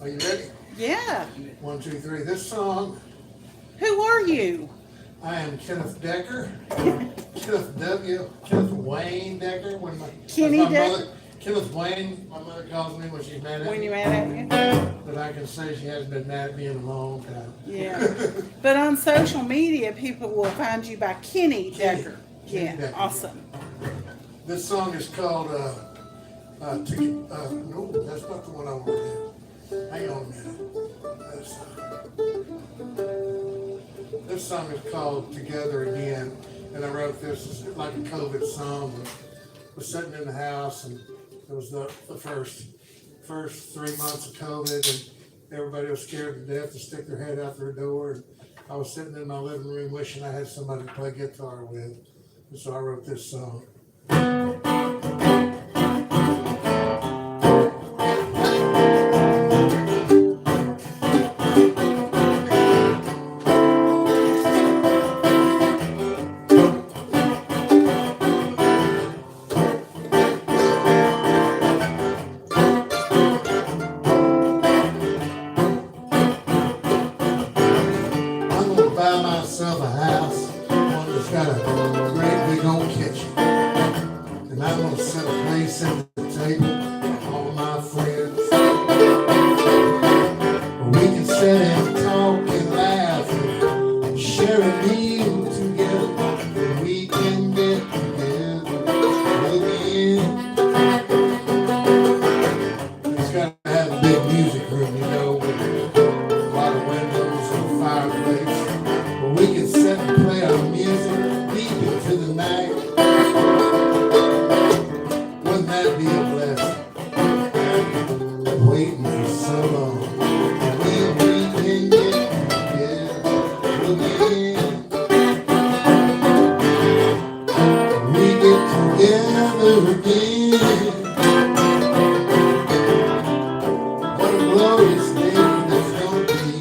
Are you ready? Yeah. 1, 2, 3. This song, Who are you? I am Kenneth Decker. Kenneth Wayne Decker. Kenny My Decker? mother, Kenneth Wayne, my mother calls me when she's mad at When me. you're mad at me? But I can say she hasn't been mad at me in a long time. Yeah. But on social media, people will find you by Kenny Decker. Kenny Yeah, Decker. awesome. This song is called, no, that's not the one I want to do. Hang on a minute. This song is called Together Again, and I wrote this as like a COVID song. I was sitting in the house, and it was the first 3 months of COVID, and everybody was scared to death to stick their head out their door. And I was sitting in my living room wishing I had somebody to play guitar with, and so I wrote this song. I'm gonna buy myself a house, one that's got a great big old kitchen. And I'm gonna set a place at the table for all my friends. We can sit and talk and laugh and share a meal together. And we can get together again. It's gotta have a big music room, you know, with a lot of windows and a fireplace. Where we can sit and play our music deep into the night. Wouldn't that be a blessing? Waiting for so long. We can get together again. We get together again. What a glorious day that's gonna be.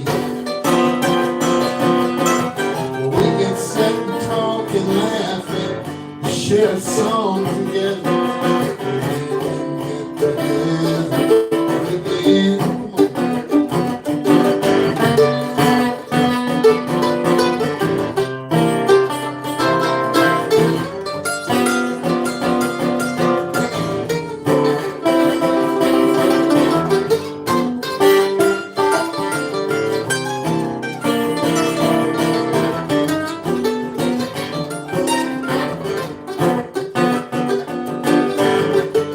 We can sit and talk and laugh and share a song together. We can get together again.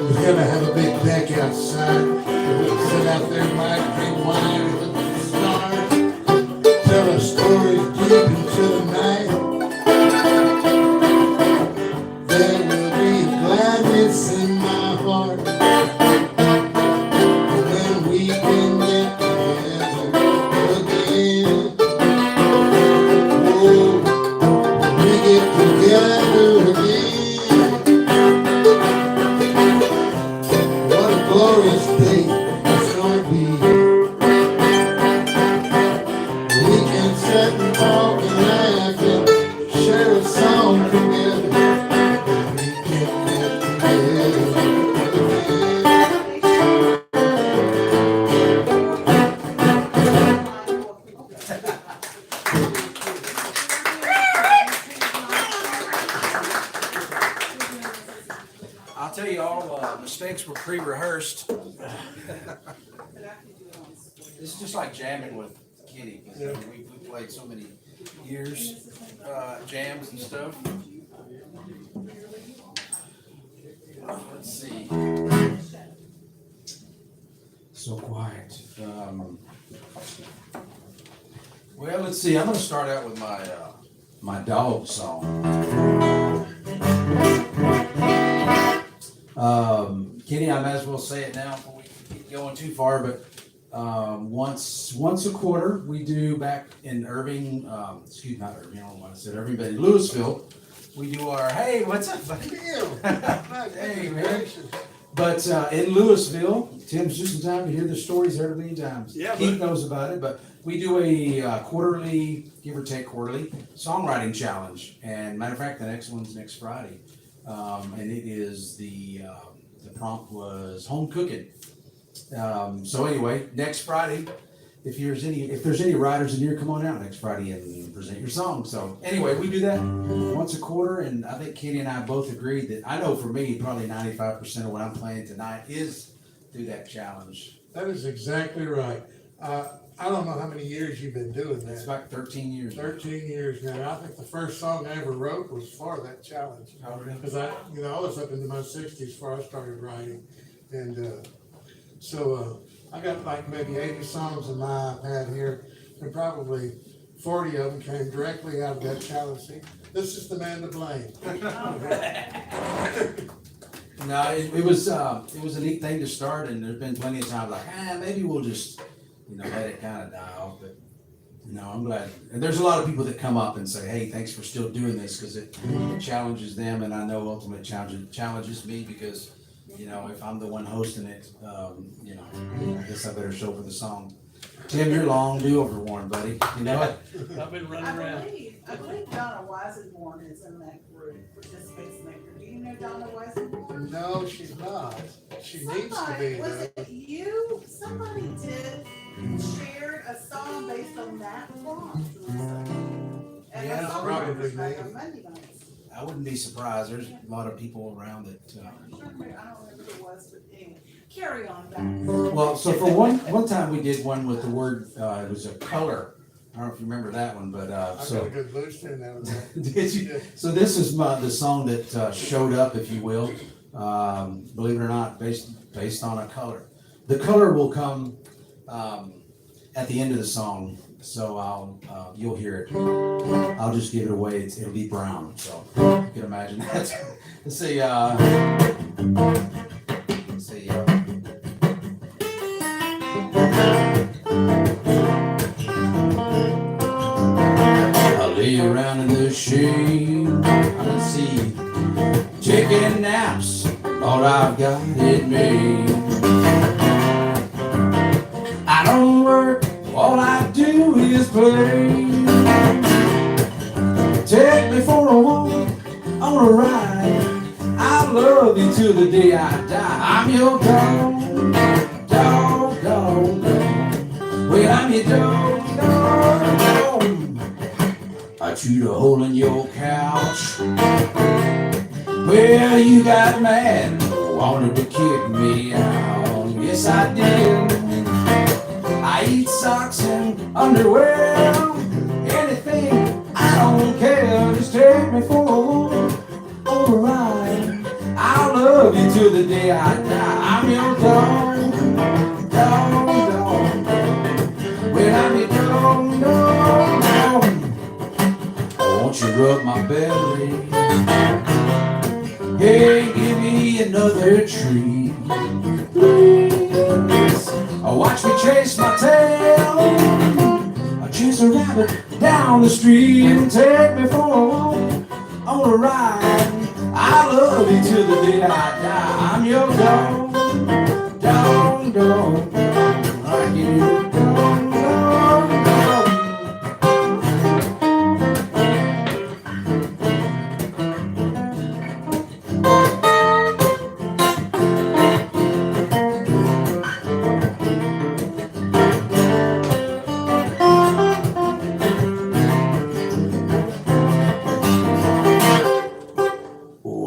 We're gonna have a big deck outside. We'll sit out there, might drink wine and look at the stars. Tell a story deep into the night. There will be gladness in my heart when we can get together again. Oh, when we get together again. What a glorious day it's gonna be. We can sit and talk and laugh and share a song together. We can get together again. I'll tell you, all mistakes were pre-rehearsed. This is just like jamming with Kenny, because we played so many years, jams and stuff. Let's see. So quiet. Well, let's see. I'm going to start out with my dog song. Kenny, I might as well say it now before we keep going too far, but once a quarter we do back in Irving, not Irving, I don't know why I said Irving, but in Louisville, we do our, hey, what's up, buddy? Hey, man. But in Louisville, Tim's just in time to hear the stories heard a million times. Yeah, Keith knows about it, but we do a quarterly, give or take quarterly, songwriting challenge. And matter of fact, the next one's next Friday. And it is the prompt was home cooking. So anyway, next Friday, if there's any writers in here, come on out next Friday and present your song. So anyway, we do that once a quarter, and I think Kenny and I both agreed that I know for me, probably 95% of what I'm playing tonight is through that challenge. That is exactly right. I don't know how many years you've been doing that. It's about 13 years. 13 years now. I think the first song I ever wrote was for that challenge. Oh, really? Because I was up into my 60s before I started writing. And so I got like maybe 80 songs in my iPad here, and probably 40 of them came directly out of that challenge. See, this is the man to blame. No, it was a neat thing to start, and there's been plenty of times like, maybe we'll just, let it kind of die off. But I'm glad. And there's a lot of people that come up and say, hey, thanks for still doing this, because it challenges them, and I know ultimately challenges me, because if I'm the one hosting it, I guess I better show for the song. Tim, you're long due overworn, buddy. You know it. I've been running around. I believe Donna Weisenborn is in that group, participates in that group. Do you know Donna Weisenborn? No, she's not. She needs to be. Was though. it you? Somebody did share a song based on that prompt. And Yeah, the song probably was like me. on Monday nights. I wouldn't be surprised. There's a lot of people around that. I don't remember who it was, but anyway, carry on back. Well, so for one time we did one with the word, it was a color. I don't know if you remember that one, but I got so a good boost in that. did you? So this is the song that showed up, if you will, believe it or not, based on a color. The color will come at the end of the song, so you'll hear it. I'll just give it away. It'll be brown, so you can imagine that. Let's see. I lay around in the shade, let's see, taking naps, all I've got it made. I don't work, all I do is play. Take me for a walk, on a ride, I love you till the day I die. I'm your dog, dog, dog, dog. Well, I'm your dog, dog, dog. I chewed a hole in your couch. Well, you got mad, wanted to kick me out. Yes, I did. I eat socks and underwear, anything, I don't care. Just take me for a walk, on a ride. I'll love you till the day I die. I'm your dog, dog, dog. Well, I'm your dog, dog, dog. Won't you rub my belly? Hey, give me another treat, please. Watch me chase my tail. I chase a rabbit down the street and take me for a walk, on a ride. I love you till the day I die. I'm your dog, dog, dog. I give you a dog, dog, dog.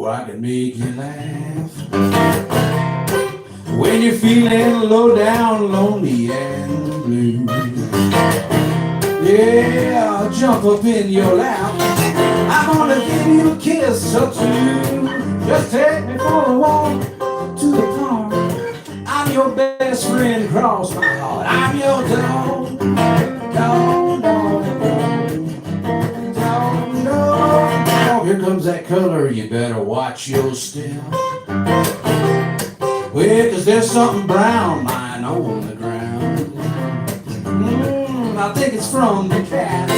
I can make you laugh when you're feeling low down, lonely and blue. Yeah, I'll jump up in your lap. I'm gonna give you a kiss or two. Just take me for a walk to the park. I'm your best friend, cross my heart. I'm your dog, dog, dog, dog, dog, dog, dog. Here comes that color, you better watch your step. Well, 'cause there's something brown lying on the ground. I think it's from the cat.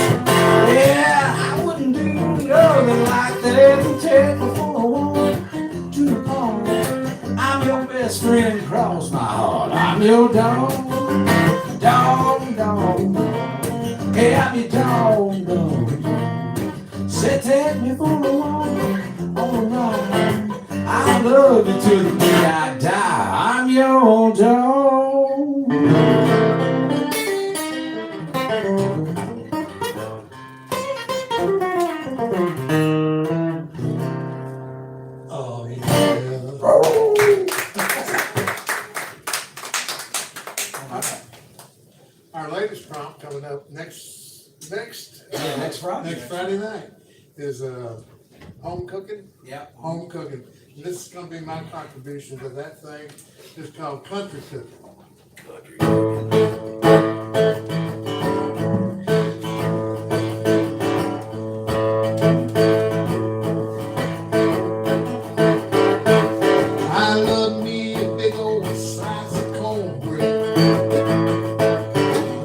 Yeah, I wouldn't do nothing like that. Take me for a walk to the park. I'm your best friend, cross my heart. I'm your dog, dog, dog. Hey, I'm your dog, dog. Say, take me for a walk on the ride. I love you till the day I die. I'm your dog. Our latest prompt coming up next next Friday. next Friday night is home cooking. Yeah. Home cooking. And this is gonna be my contribution to that thing. It's called country cooking. I love me a big old slice of cornbread.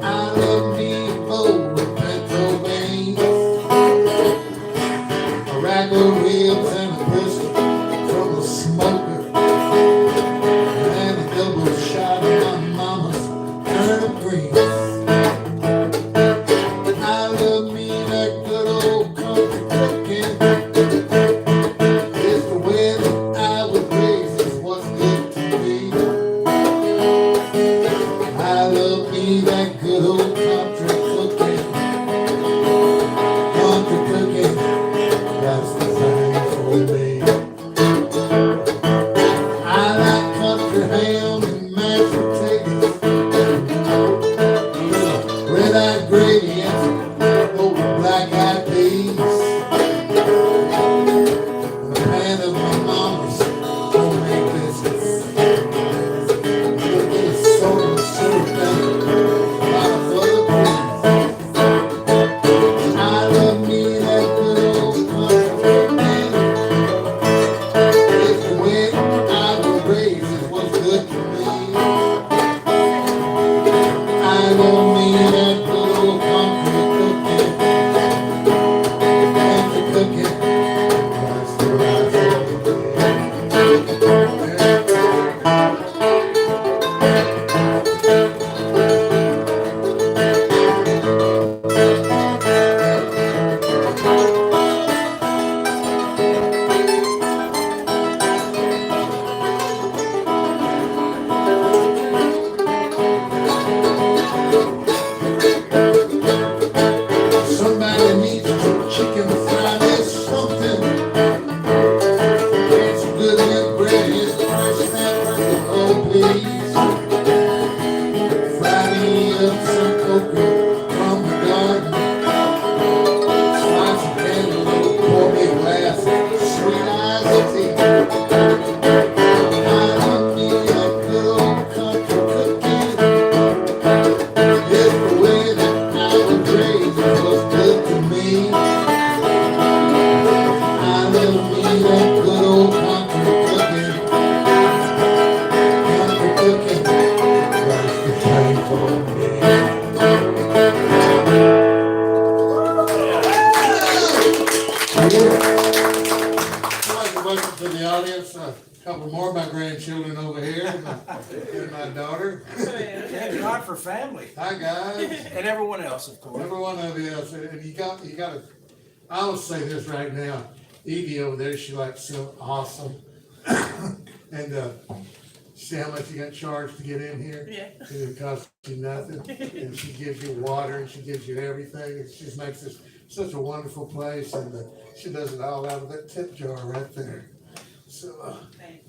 I love me a bowl of pinto beans, a rack of ribs and a brisket from the smoker, and a double shot of my mama's turnip greens. I love me that good old country cooking. It's the way that I was raised, is what's good to me. I love me that good old country cooking. Country cooking, that's the thing for me. I like country ham and mashed potatoes, red-eyed gravy and old black-eyed peas, and a pan of my mama's homemade biscuits. With a little salt and sugar down, a lot of other greens. I love me that good old country cooking. It's the way I was raised, is what's good to me. I love me that good old country cooking. Country cooking, that's the right thing to do. Somebody needs some chicken fried or something. Get some good milk bread, here's the fresh snap, oh please. Friday up some okra from the garden. Slice of cantaloupe, pour me a glass of sweet eyes of tea. I love me that good old country cooking. It's the way that I was raised, it was good to me. I love me that good old country cooking. Country cooking, that's the thing for me. I'd like to welcome to the audience a couple more of my grandchildren over here, and my daughter. Thank God for family. Hi, guys. And everyone else, of course. Every one of you else, and you gotta, I'll say this right now, Evie over there, she like so awesome. And, see how much you got charged to get in here? Yeah. It didn't cost you nothing, and she gives you water, and she gives you everything, it just makes this such a wonderful place, and she does it all out of that tip jar right there. So,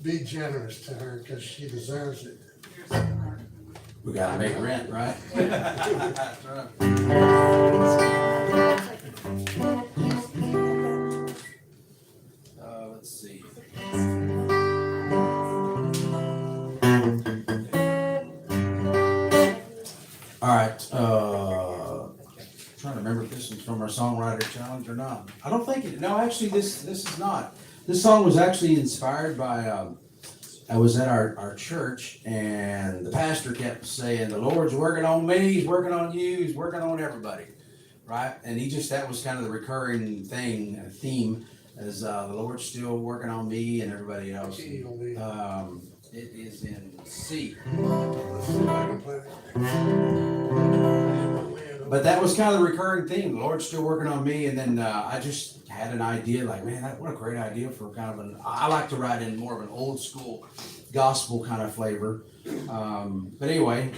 be generous to her, cause she deserves it. We gotta make rent, right? That's right. Let's see. All right, trying to remember if this is from our songwriter challenge or not. I don't think it, no, actually, this is not. This song was actually inspired by, I was at our church, and the pastor kept saying, the Lord's working on me, he's working on you, he's working on everybody, right? And that was kind of the recurring theme, as the Lord's still working on me and everybody else. It is in C. But that was kind of the recurring theme. The Lord's still working on me, and then I just had an idea, like, man, what a great idea for kind of I like to write in more of an old school gospel kind of flavor. But anyway,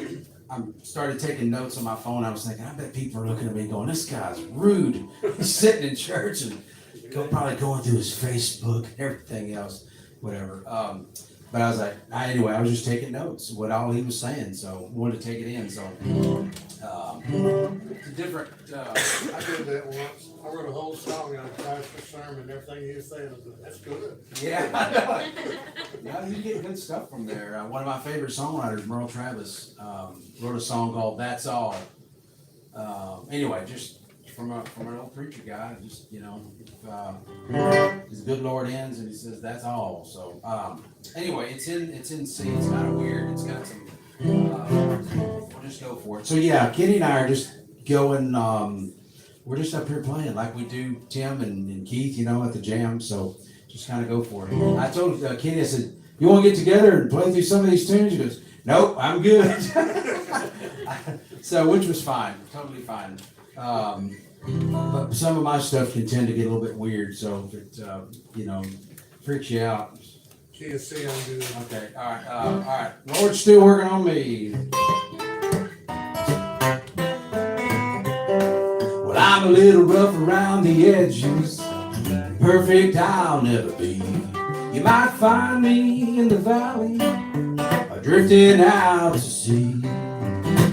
I started taking notes on my phone. I was thinking, I bet people are looking at me going, this guy's rude. He's sitting in church and probably going through his Facebook and everything else, whatever. But I was like, anyway, I was just taking notes, what all he was saying, so wanted to take it in, so. It's a different, I did that once. I wrote a whole song on pastor sermon, everything he was saying, I was like, that's good. yeah. Yeah, you get good stuff from there. One of my favorite songwriters, Merle Travis, wrote a song called "That's All." Anyway, just from an old preacher guy, just his good Lord ends, and he says, "That's all." So anyway, it's in C. It's kind of weird. It's got some. We'll just go for it. So yeah, Kenny and I are just going. We're just up here playing like we do, Tim and Keith, at the jam. So just kind of go for it. I told Kenny, I said, "You want to get together and play through some of these tunes?" He goes, "Nope, I'm good." So which was fine, totally fine. But some of my stuff can tend to get a little bit weird. So if it freaks you out. Can't see I'm good. Okay, all right. Lord's still working on me. Well, I'm a little rough around the edges. Perfect I'll never be. You might find me in the valley, or drifting out to sea.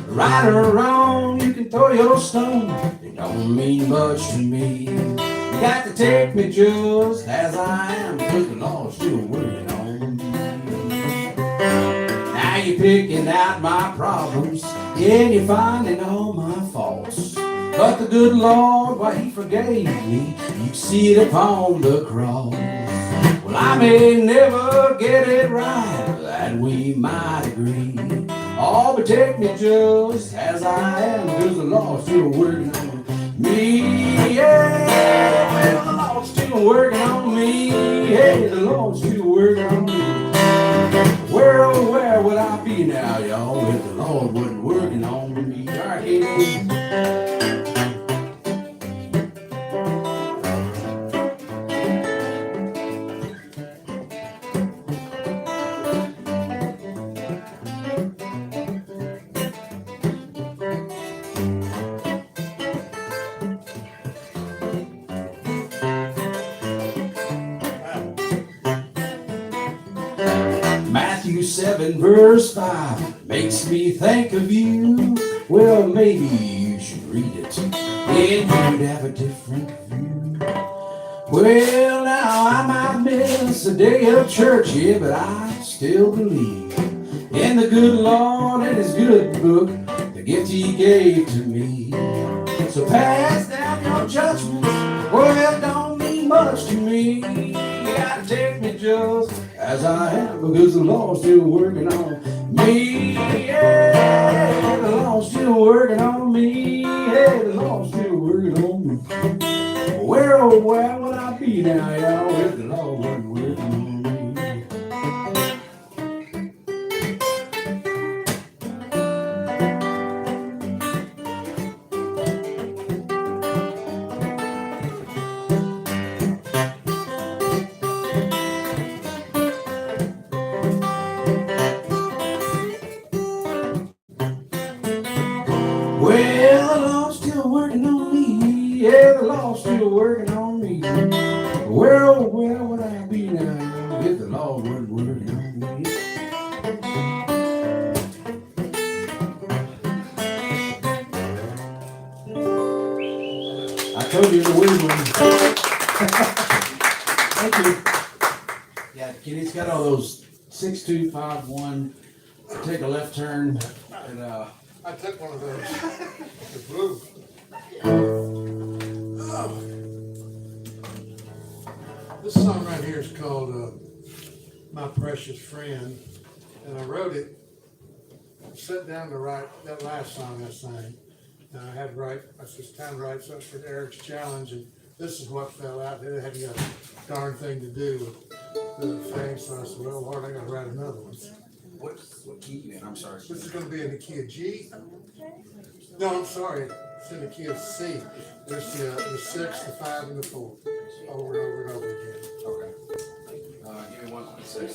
Right or wrong, you can throw your stone. It don't mean much to me. You got to take me just as I am, because the Lord's still working on me. Now you're picking out my problems, and you're finding all my faults. But the good Lord, why he forgave me, you see it upon the cross. Well, I may never get it right, that we might agree. Oh, but take me just as I am, because the Lord's still working on me. Yeah, the Lord's still working on me. Hey, the Lord's still working on me. Where, oh, where would I be now, y'all, if the Lord wasn't working on me? All right, Katie. Matthew 7 verse 5 makes me think of you. Well, maybe you should read it, and you'd have a different view. Well, now I might miss a day of church here, but I still believe in the good Lord and his good book, the gift he gave to me. So pass down your judgments, well, it don't mean much to me. You gotta take me just as I am, because the Lord's still working on me. Yeah, the Lord's still working on me. Yeah, the Lord's still working on me. Where, oh, where would I be now, y'all, if the Lord wasn't working on me? Well, the Lord's still working on me. Yeah, the Lord's still working on me. Where, oh, where would I be now if the Lord wasn't working on me? I told you the weird one. Thank you. Yeah, Kenny's got all those 6, 2, 5, 1. Take a left turn and I took one of those. It's blue. Oh. This song right here is called My Precious Friend. And I wrote it, sat down to write that last song I sang. And I had to write, I was just trying to write something for Eric's challenge, and this is what fell out. It hadn't got a darn thing to do with the thing, so I said, well, Lord, I gotta write another one. what key you in? I'm sorry. This is gonna be in the key of G. No, I'm sorry, it's in the key of C. There's the 6, the 5, and the 4, over and over and over again. Okay. Give me 1 second.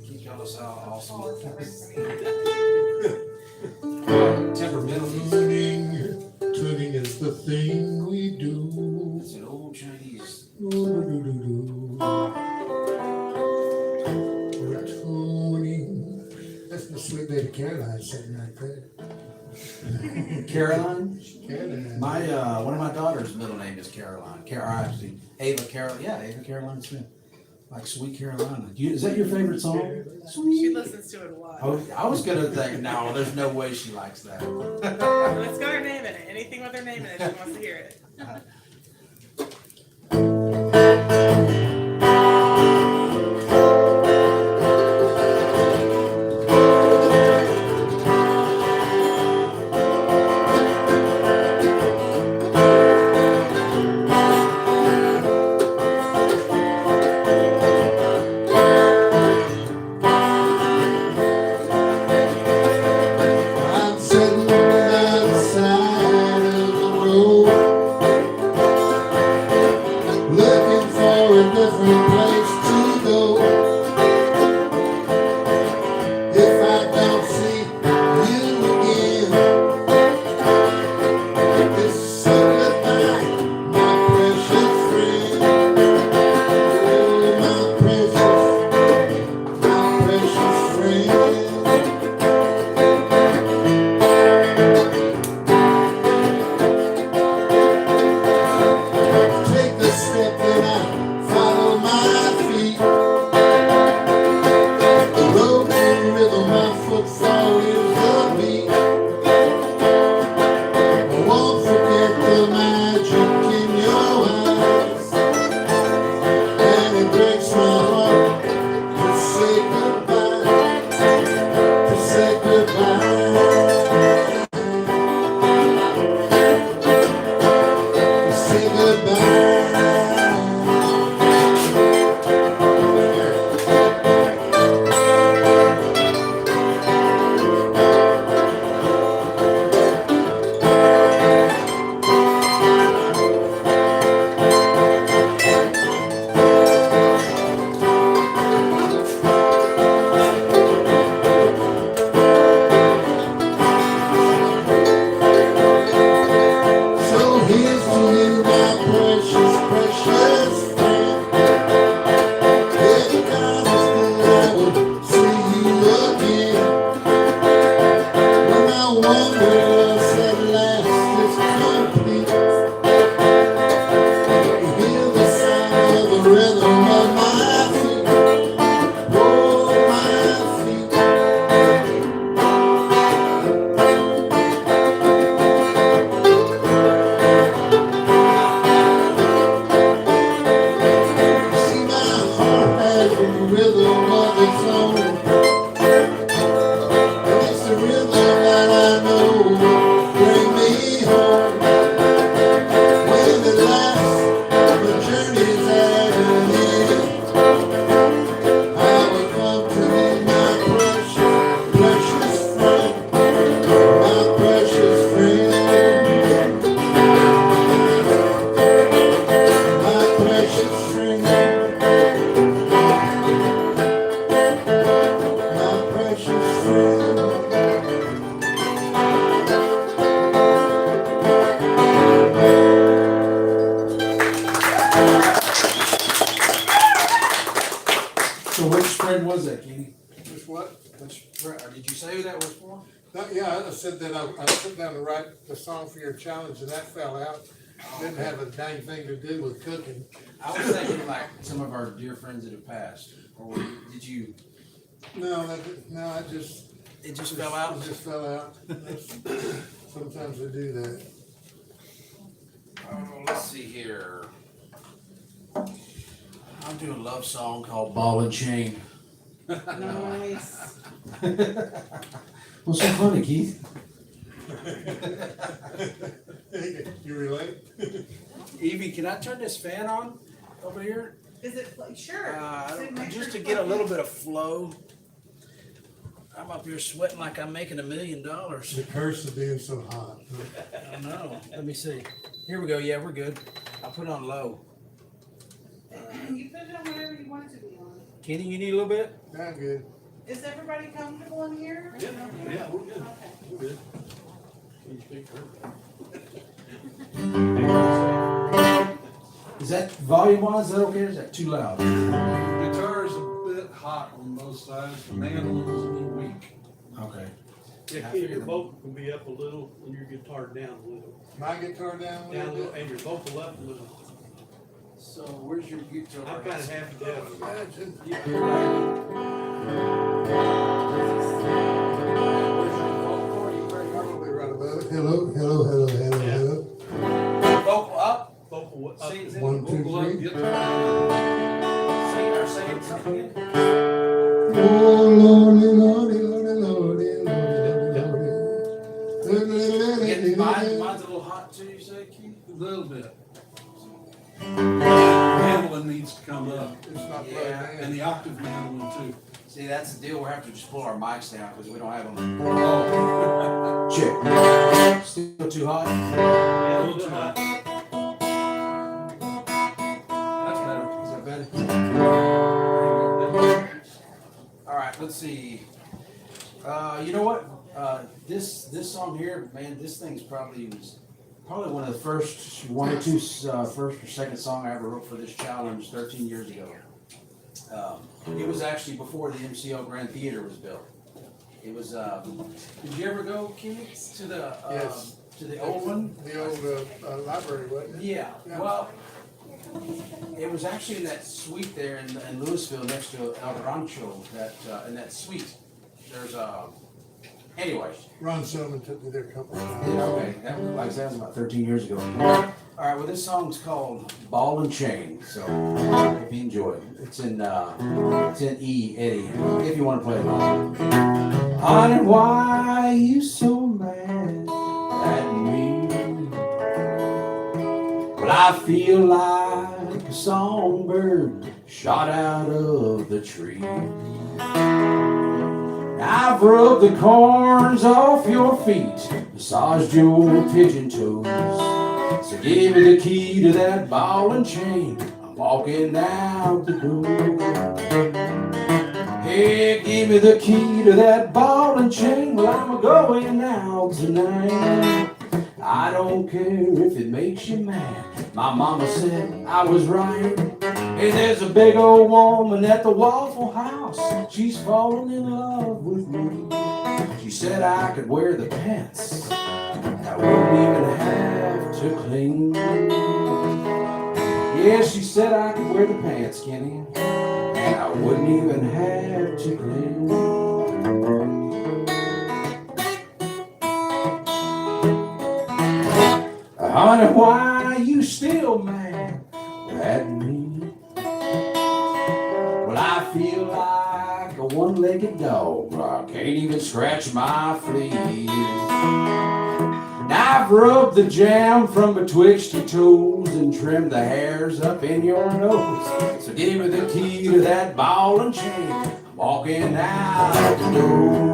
Keep telling us how awesome. Temperamental. Tuning is the thing we do. It's an old Chinese. Do-do-do-do. The sweet baby Caroline sitting right there. Caroline? Caroline. My one of my daughter's middle name is Caroline. Actually, Ava Caroline. Yeah, Ava Caroline Smith. Like Sweet Carolina. Is that your favorite song? She listens to it a lot. Oh, I was gonna think, no, there's no way she likes that. It's got her name in it. Anything with her name in it, she wants to hear it. I'm sitting outside of the road, looking for a different place to go. If I don't see you again, it's so goodbye, my precious friend. Oh, my precious friend. Take a step and I follow my feet. The road and rhythm, my footfall is the beat. I won't forget the magic in your eyes, and it breaks my heart to say goodbye, to say goodbye. Say goodbye. So here's to you, my precious, precious friend. Every time I will see you again. When I wonder else at last is complete, you hear the sound of the rhythm of my feet. Oh, my feet. See, my heart has a rhythm of its own. And it's the rhythm that I know will bring me home. When at last the journey's at an end, I will come to you, my precious, precious friend. My precious friend. My precious friend. My precious friend. So which spread was that, Kenny? Just what? Which spread, or did you say who that was for? Yeah, I said that I put down to write the song for your challenge and that fell out. Didn't have a dang thing to do with cooking. I was thinking like some of our dear friends that have passed, or did you, No, I just. it just fell out? It just fell out. Sometimes they do that. Oh, let's see here. I'll do a love song called Ball and Chain. Nice. What's so funny, Keith? You relate? Evie, can I turn this fan on over here? Is it, sure. So make Just sure to get a it's little bit of flow. I'm up here sweating like I'm making $1 million. The curse of being so hot. I know. Let me see. Here we go. Yeah, we're good. I'll put it on low. You put it on whatever you want it to be on. Kenny, you need a little bit? Not good. Is everybody comfortable in here? Yeah, we're good. Okay. We're good. Can you speak for Is that volume wise? Is that okay? Or is that too loud? Guitar is a bit hot on both sides. The mandoline's a little weak. Yeah, Ken, your vocal can be up a little and your guitar down a little. My guitar down a Down a little little, bit. and your vocal up a little. So where's your guitar? I'm kinda half deaf. Imagine. Yeah. Where's your vocal cord? You ready? Probably right above it. Hello, hello, hello, hello, Yeah. hello. Vocal up. Vocal up. See, is it- One, two, Vocal up, three. guitar down. Say it something again. Oh, Lordy, Lordy, Lordy, Lordy, Lordy, Mine's Lordy. a little hot too, you say, Keith? A little bit. Handling needs to come up, It's not plugged Yeah, in. and the octave handling too. See, that's the deal. We're having to just pull our mics down because we don't have them. Oh. Check. Still too hot? Yeah, a little too hot. That's better. Is that better? All right, let's see. You know what? This song here, man, this thing's probably one of the first one or two first or second song I ever wrote for this challenge 13 years ago. It was actually before the MCO Grand Theater was built. It was. Did you ever go, Keith, to the Yes. to the old one? The old library, wasn't it? Yeah. Yeah. Well, it was actually in that suite there in Louisville next to El Rancho. That in that suite, there's a. Anyway. Ron Selman took me there a couple of times. Yeah, okay. That was, like I said, that was about 13 years ago. All right. Well, this song's called "Ball and Chain." So, if you enjoy it, it's in E, Eddie. If you want to play along. Honey, why you so mad at me? Well, I feel like a songbird shot out of the tree. I've rubbed the corns off your feet, massaged your pigeon toes. So give me the key to that ball and chain. I'm walking out the door. Hey, give me the key to that ball and chain. Well, I'm going out tonight. I don't care if it makes you mad. My mama said I was right. Hey, there's a big old woman at the Waffle House. She's falling in love with me. She said I could wear the pants. I wouldn't even have to clean. Yeah, she said I could wear the pants, Kenny. And I wouldn't even have to clean. Honey, why you still mad at me? Well, I feel like a one-legged dog. I can't even scratch my fleas. Now I've rubbed the jam from betwixt your toes and trimmed the hairs up in your nose. So give me the key to that ball and chain. I'm walking out the door.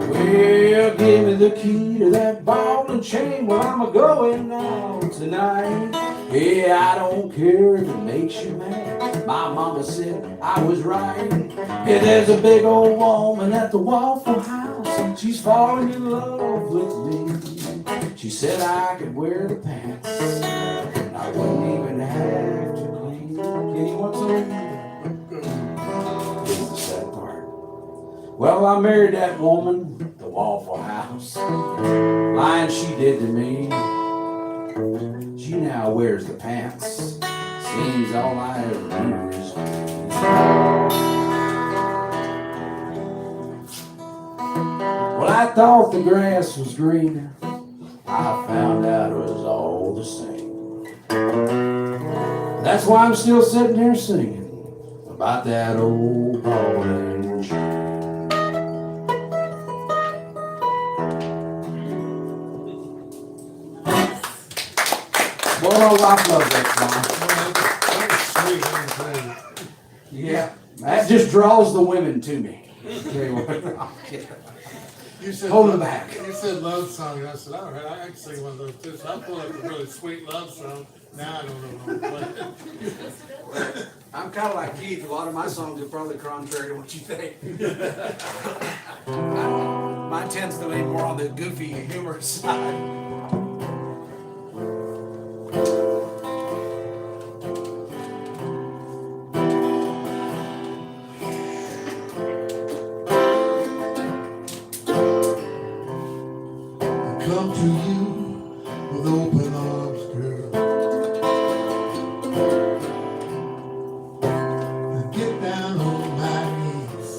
Well, give me the key to that ball and chain. Well, I'm a-going out tonight. Yeah, I don't care if it makes you mad. My mama said I was right. Yeah, there's a big old woman at the Waffle House. She's falling in love with me. She said I could wear the pants. And I wouldn't even have to clean. Kenny, what's on? This is the sad part. Well, I married that woman, the Waffle House. Lying she did to me. She now wears the pants. Seems all I ever do is clean. Well, I thought the grass was greener. I found out it was all the same. That's why I'm still sitting here singing about that old ball and chain. Boy, I love that That was sweet, let me tell you. song. Yeah, that just draws the women to me. Tell you what, I'm kidding. You said Hold it back. You said love song, and I said, all right, I can sing one of those too. So I pulled up a really sweet love song. Now I don't know what to play. I'm kind of like Keith. A lot of my songs are probably contrary to what you think. Mine tends to be more on the goofy, humorous side. come to you with open arms, girl. And get down on my knees.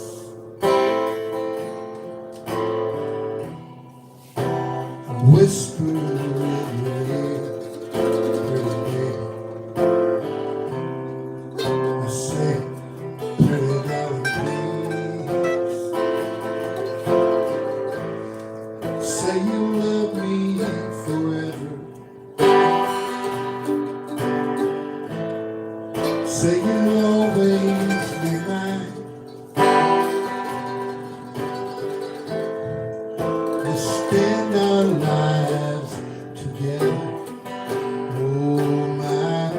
And whisper in your ear, pretty baby. I say, pretty darling, please. Say you love me forever. Say you'll always be mine. We'll spend our lives together. Oh, my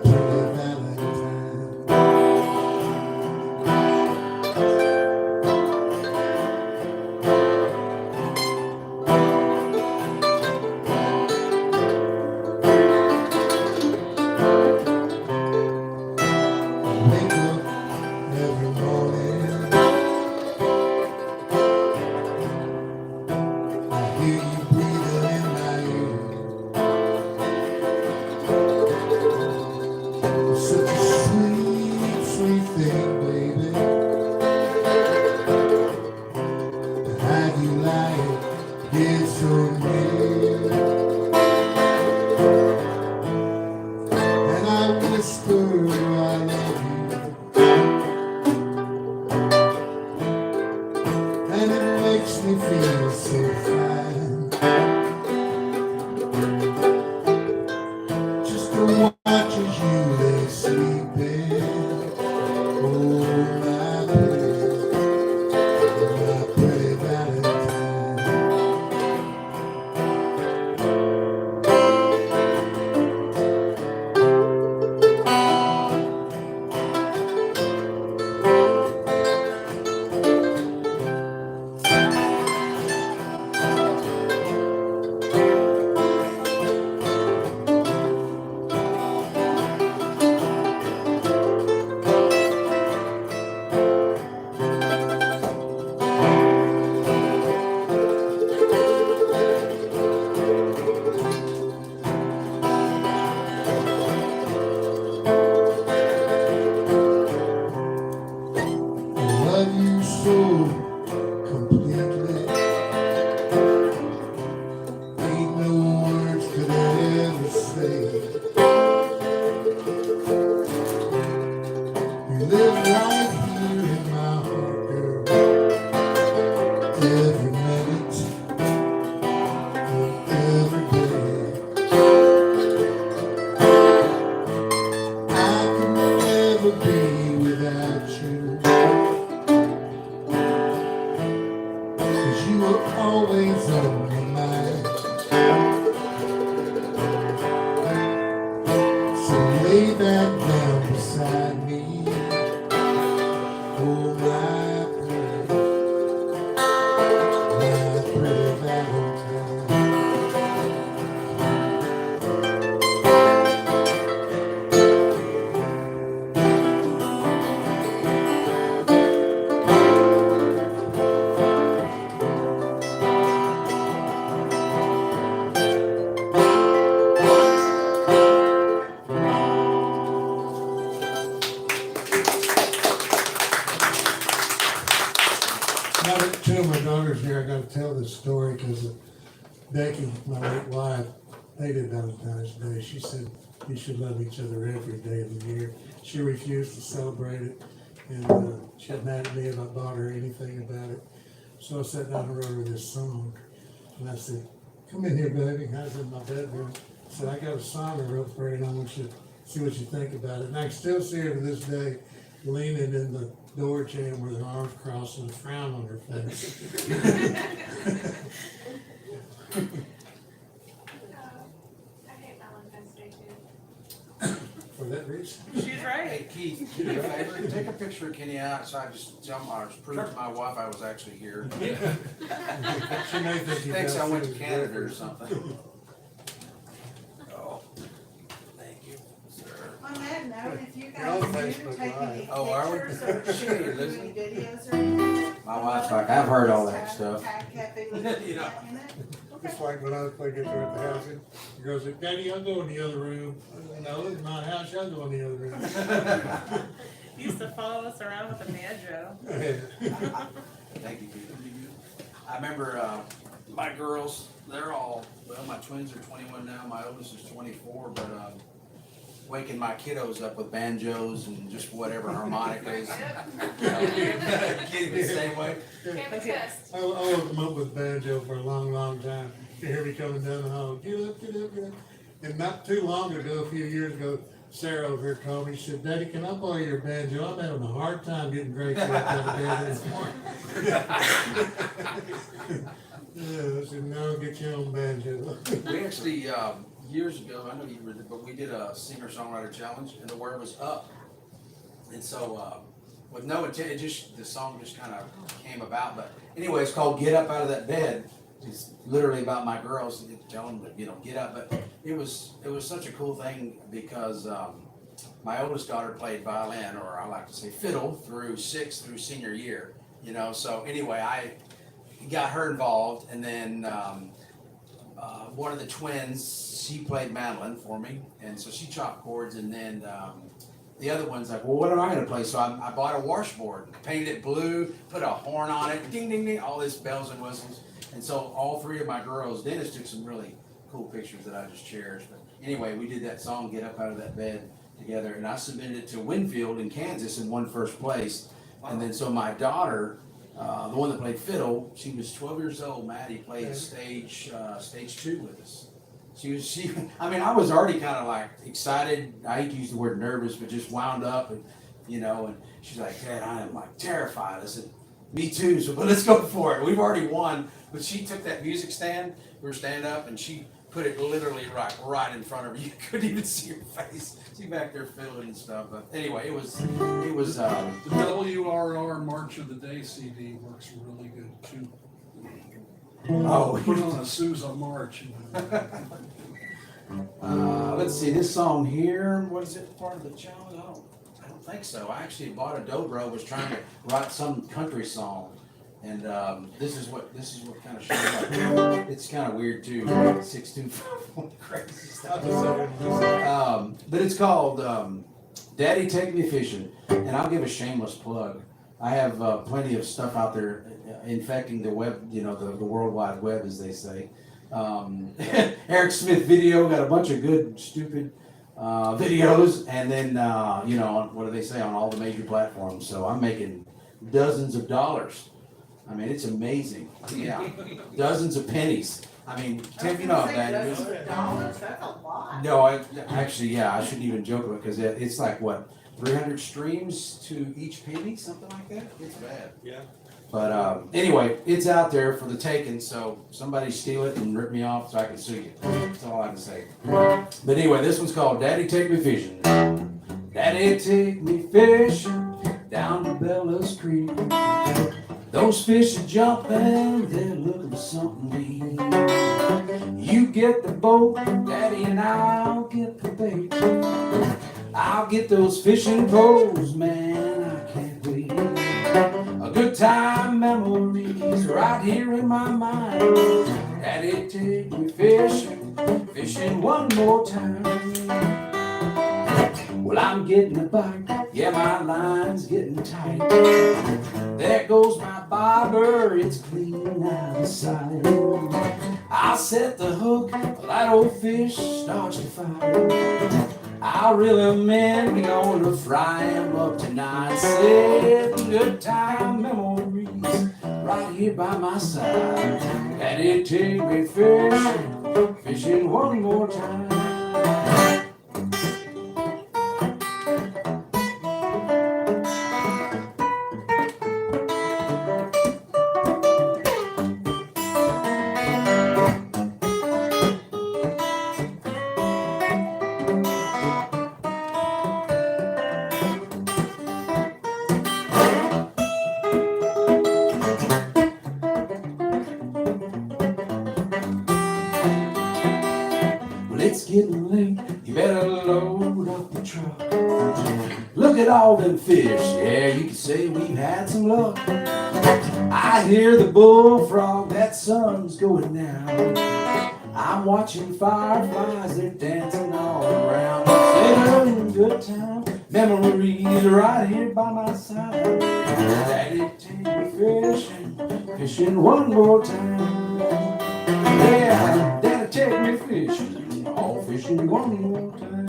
pretty Valentine. Wake up every morning. I hear you breathing in my ear. It's such a sweet, sweet thing, baby. To have you lying here so near. And I whisper I love you. And it makes me feel so fine. Just to watch as you lay sleeping. Oh, my pretty Valentine. I love you so completely. Ain't no words could I ever say. You live right here in my heart, girl. Every minute, every day. I can never be without you. 'Cause you were always on my mind. So lay back down beside me. Oh, my pretty Valentine. Now that two of my daughters here, I gotta tell this story because Becky, my late wife, hated Valentine's Day. She said you should love each other every day of the year. She refused to celebrate it, and she got mad at me if I bought her anything about it. So I sat down and wrote her this song, and I said, "Come in here, baby." I was in my bedroom. I said, "I got a song I wrote for you, and I want you to see what you think about it." And I can still see her to this day, leaning in the door jamb with her arms crossed and a frown on her face. I hate Valentine's Day too. For that reason. She's right. Hey Keith, do me a favor, take a picture of Kenny out so I just prove to my wife I was actually here. She may think you Thinks got I went to things Canada or different. something. Oh, thank you, sir. On that note, if you You're on guys do Facebook take any Live. Oh, are we? pictures or Shit, shoot any listen. videos or anything? My wife's like, I've heard all that Tag- stuff. Tag Cafe You Bohemia know. in it? Just like when I play guitar at the house, the girls say, Daddy, I'll go in the other room. I said, no, it's my house, I'll go in the other room. He used to follow us around with a banjo. Thank you, Peter. I remember my girls, they're all, well, my twins are 21 now, my oldest is 24, but waking my kiddos up with banjos and just whatever harmonicas. Getting the same way. Can't resist. I woke them up with banjo for a long, long time. You hear me coming down the hall, get up, get up, get up. And not too long ago, a few years ago, Sarah over here called me, she said, Daddy, can I borrow your banjo? I'm having a hard time getting Gracie up out of bed this morning. Yeah, I said, no, get your own banjo. We actually, years ago, I know you were, but we did a singer-songwriter challenge, and the word was up. And so, with no intent, the song just kind of came about. But anyway, it's called "Get Up Out of That Bed." It's literally about my girls telling them to, get up. But it was such a cool thing because my oldest daughter played violin, or I like to say fiddle, through senior year. So anyway, I got her involved, and then one of the twins, she played mandolin for me, and so she chopped chords, and then the other one's like, well, what am I gonna play? So I bought a washboard, painted it blue, put a horn on it, ding, ding, ding, all this bells and whistles. And so all three of my girls, Dennis took some really cool pictures that I just cherished. But anyway, we did that song, Get Up Out of That Bed, together, and I submitted it to Winfield in Kansas and won first place. And then so my daughter, the one that played fiddle, she was 12 years old. Maddie played stage 2 with us. I was already kind of like excited. I hate to use the word nervous, but just wound up, and and she's like, Dad, I am like terrified. I said, me too. So, but let's go for it. We've already won. But she took that music stand. We were standing up, and she put it literally right in front of her. You couldn't even see her face. She back there fiddling and stuff. But anyway, it was. The WRR March of the Day CD works really good too. Oh, Put on a Sousa March. let's see this song here. What is it? Part of the challenge? I don't think so. I actually bought a dobro. Was trying to write some country song, and this is what kind of shows up. It's kind of weird too. 625 crazy stuff. But it's called "Daddy Take Me Fishing," and I'll give a shameless plug. I have plenty of stuff out there infecting the web, the World Wide Web, as they say. Eric Smith Video got a bunch of good, stupid videos, and then, what do they say, on all the major platforms. So I'm making dozens of dollars. I mean, it's amazing. Yeah, dozens of pennies. I mean, Tim, you know how bad it is. $100, that's a lot. No, I shouldn't even joke about it because it's like, what, 300 streams to each penny, something like that? It's bad. Yeah. But anyway, it's out there for the taking, so somebody steal it and rip me off so I can sue you. That's all I can say. But anyway, this one's called Daddy Take Me Fishing. Daddy take me fishing down to Bella's Creek. Those fish are jumping, they're looking for something to eat. You get the boat, Daddy, and I'll get the bait. I'll get those fishing poles, man, I can't wait. A good time memories right here in my mind. Daddy, take me fishing one more time. Well, I'm getting a bite, yeah, my line's getting tight. There goes my bobber, it's clean out of sight. I'll set the hook, that old fish starts to fight. I'll reel him in, gonna fry him up tonight. Setting good time memories right here by my side. Daddy, take me fishing one more time. It's getting late, you better load up the truck. at all them fish. Yeah, you can say we've had some luck. I hear the bullfrog, that sun's going down. I'm watching fireflies, they're dancing all around. Sailing good time, memories are right here by my side. Daddy, take me fishing, fishing one more time. Yeah, Daddy, take me fishing, all fishing one more time.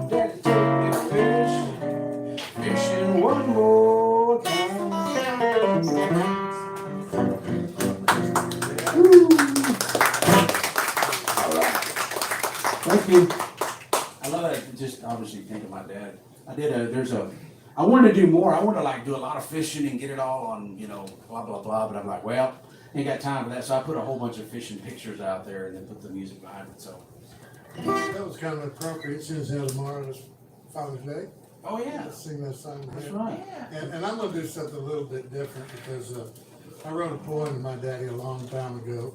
Daddy, take me fishing, fishing one more time. Woo. All right. Thank you. I love that. Just obviously think of my dad. I wanted to do more. I wanted to like do a lot of fishing and get it all on, blah, blah, blah. But I'm like, well, ain't got time for that. So I put a whole bunch of fishing pictures out there and then put the music behind it. So. That was kind of appropriate since tomorrow is Father's Day. Oh, yeah. Let's sing that song. That's again. right. And I'm gonna do something a little bit different because I wrote a poem to my daddy a long time ago,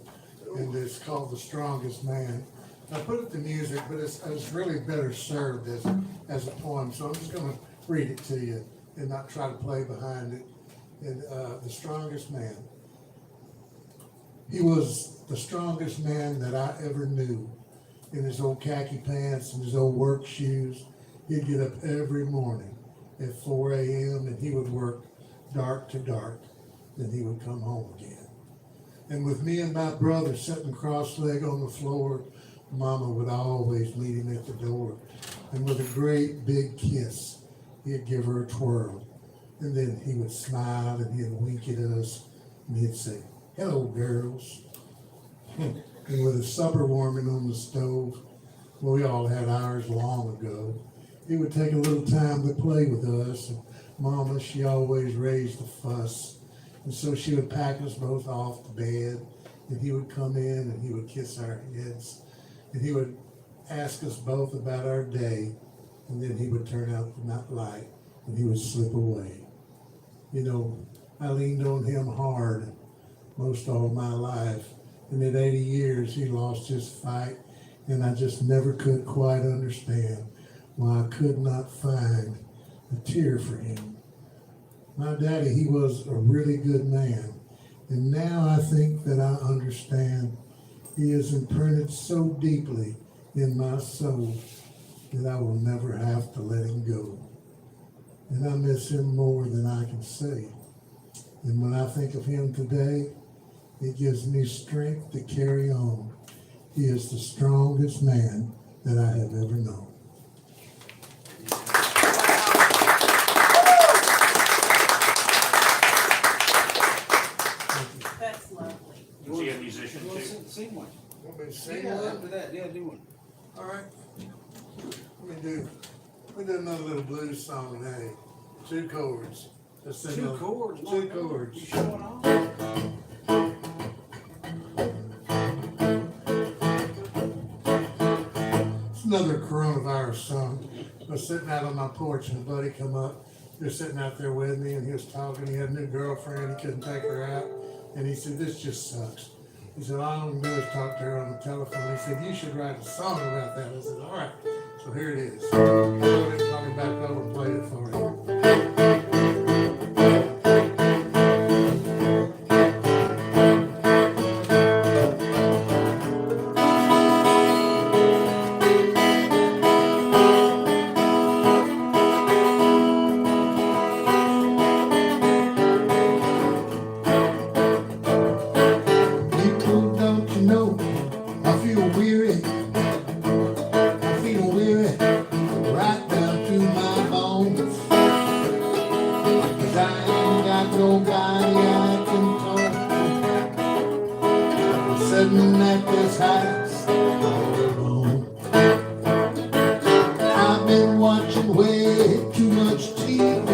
and it's called "The Strongest Man." I put it to music, but it's really better served as a poem. So I'm just gonna read it to you and not try to play behind it. And the strongest man. He was the strongest man that I ever knew. In his old khaki pants and his old work shoes, he'd get up every morning at 4 a.m. and he would work dark to dark. Then he would come home again. And with me and my brother sitting cross-legged on the floor, Mama would always meet him at the door. And with a great big kiss, he'd give her a twirl. And then he would smile and he'd wink at us and he'd say, "Hello, girls." And with his supper warming on the stove, well, we all had ours long ago, he would take a little time to play with us. And Mama, she always raised a fuss. And so she would pack us both off to bed, and he would come in and he would kiss our heads, and he would ask us both about our day, and then he would turn out the night light and he would slip away. I leaned on him hard most all my life. And at 80 years, he lost his fight, and I just never could quite understand why I could not find a tear for him. My daddy, he was a really good man, and now I think that I understand. He is imprinted so deeply in my soul that I will never have to let him go. And I miss him more than I can say. And when I think of him today, it gives me strength to carry on. He is the strongest man that I have ever known. That's lovely. Was he a musician too? Sing one. Want me to sing Yeah, one? after that. Yeah, do one. All right. Let me do another little blues song. Hey, 2 chords. Let's sing Two another- chords. 2 chords. You showing off? It's another coronavirus song. I was sitting out on my porch and a buddy come up. He was sitting out there with me and he was talking. He had a new girlfriend. He couldn't take her out. And he said, "This just sucks." He said, "All I'm gonna do is talk to her on the telephone." He said, "You should write a song about that." I said, "All right." So here it is. I wrote it, called him back over and played it for him. People, don't you know, I feel weary. I feel weary right down to my bones. 'Cause I ain't got nobody I can talk to. I'm sitting at this house all alone. I've been watching way too much TV.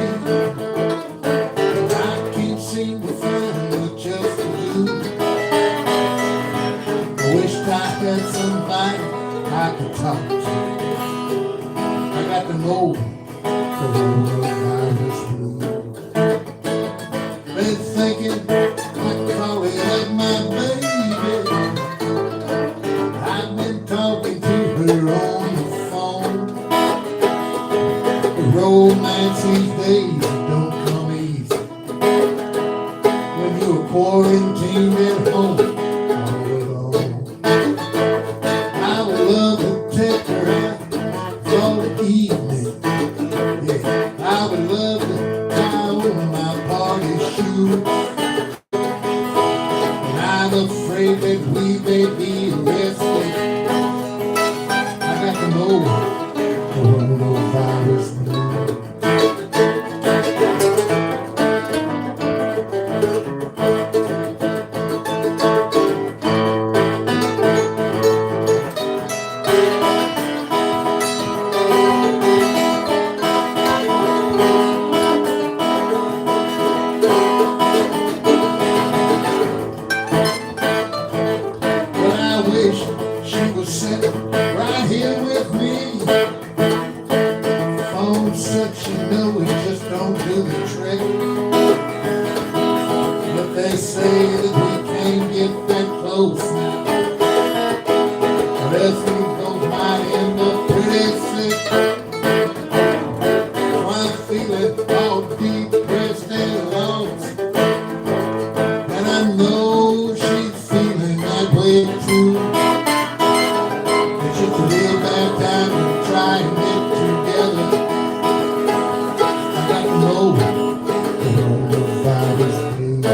And I can't seem to find much else to do. I wished I had somebody I could talk to. I got to know coronavirus blue. Been thinking I'd call it up my baby. I've been talking to her on the phone. shoe. And I'm afraid that we may be arrested. I got to know coronavirus blue. She was sitting right here with me. Phone such, you know, it just don't do the trick. But they say that we can't get that close now. Or else we both might end up pretty sick. So I'm feeling all depressed and lost. And I know she's feeling that way too. Just a little bad time and try and get together. I got to know coronavirus blue.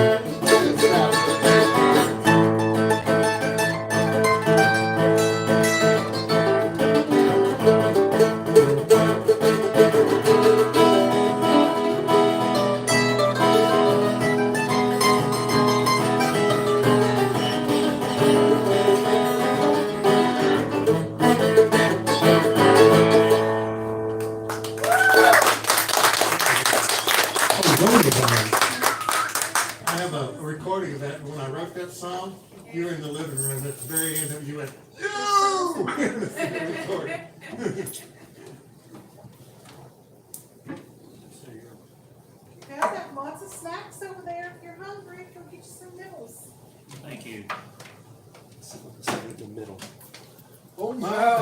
I have a recording of that. When I wrote that song, you were in the living room at the very end of it. You went, no! Recording. Guys have lots of snacks over there. If you're hungry, go get you some nibbles. Thank you. In the middle. Oh my,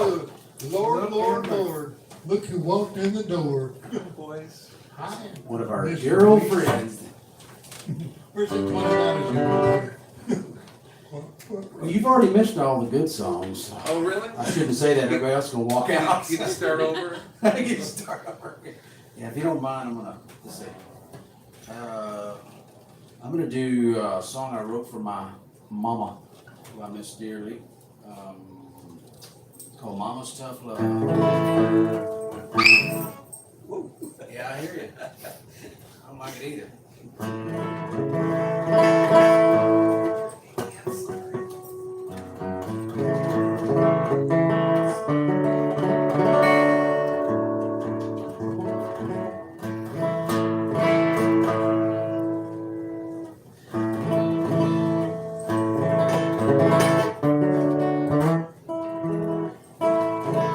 Lord. Look who walked in the door. Boys. Hi. One of our Mr. dear old Reese. friends. Where's the $20 you Well, you've already mentioned all the good songs. Oh, really? I shouldn't say that. Everybody else can walk out. Get to start over? Get to start over. Yeah, if you don't mind, I'm gonna let's see. I'm gonna do a song I wrote for my mama, who I miss dearly. Called "Mama's Tough Love." Yeah, I hear you. I don't like it either.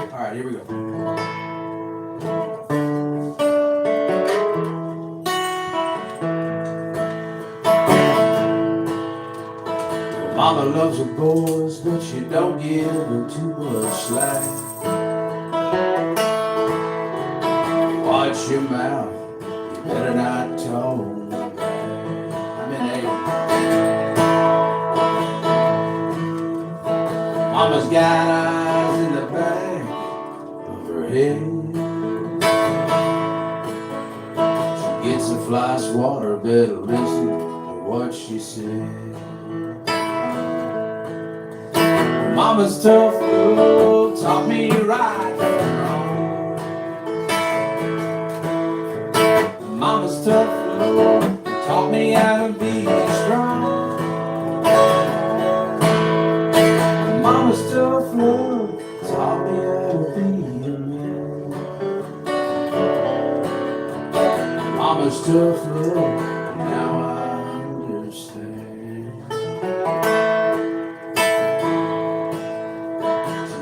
All right, here we go. Mama loves her boys, but she don't give them too much slack. Watch your mouth, you better not talk. I'm in A. Mama's got eyes in the back of her head. She gets a fly swatter, better listen to what she said. Mama's tough love taught me right from wrong. Mama's tough love taught me how to be strong. Mama's tough love taught me how to be a man. Mama's tough love, now I understand.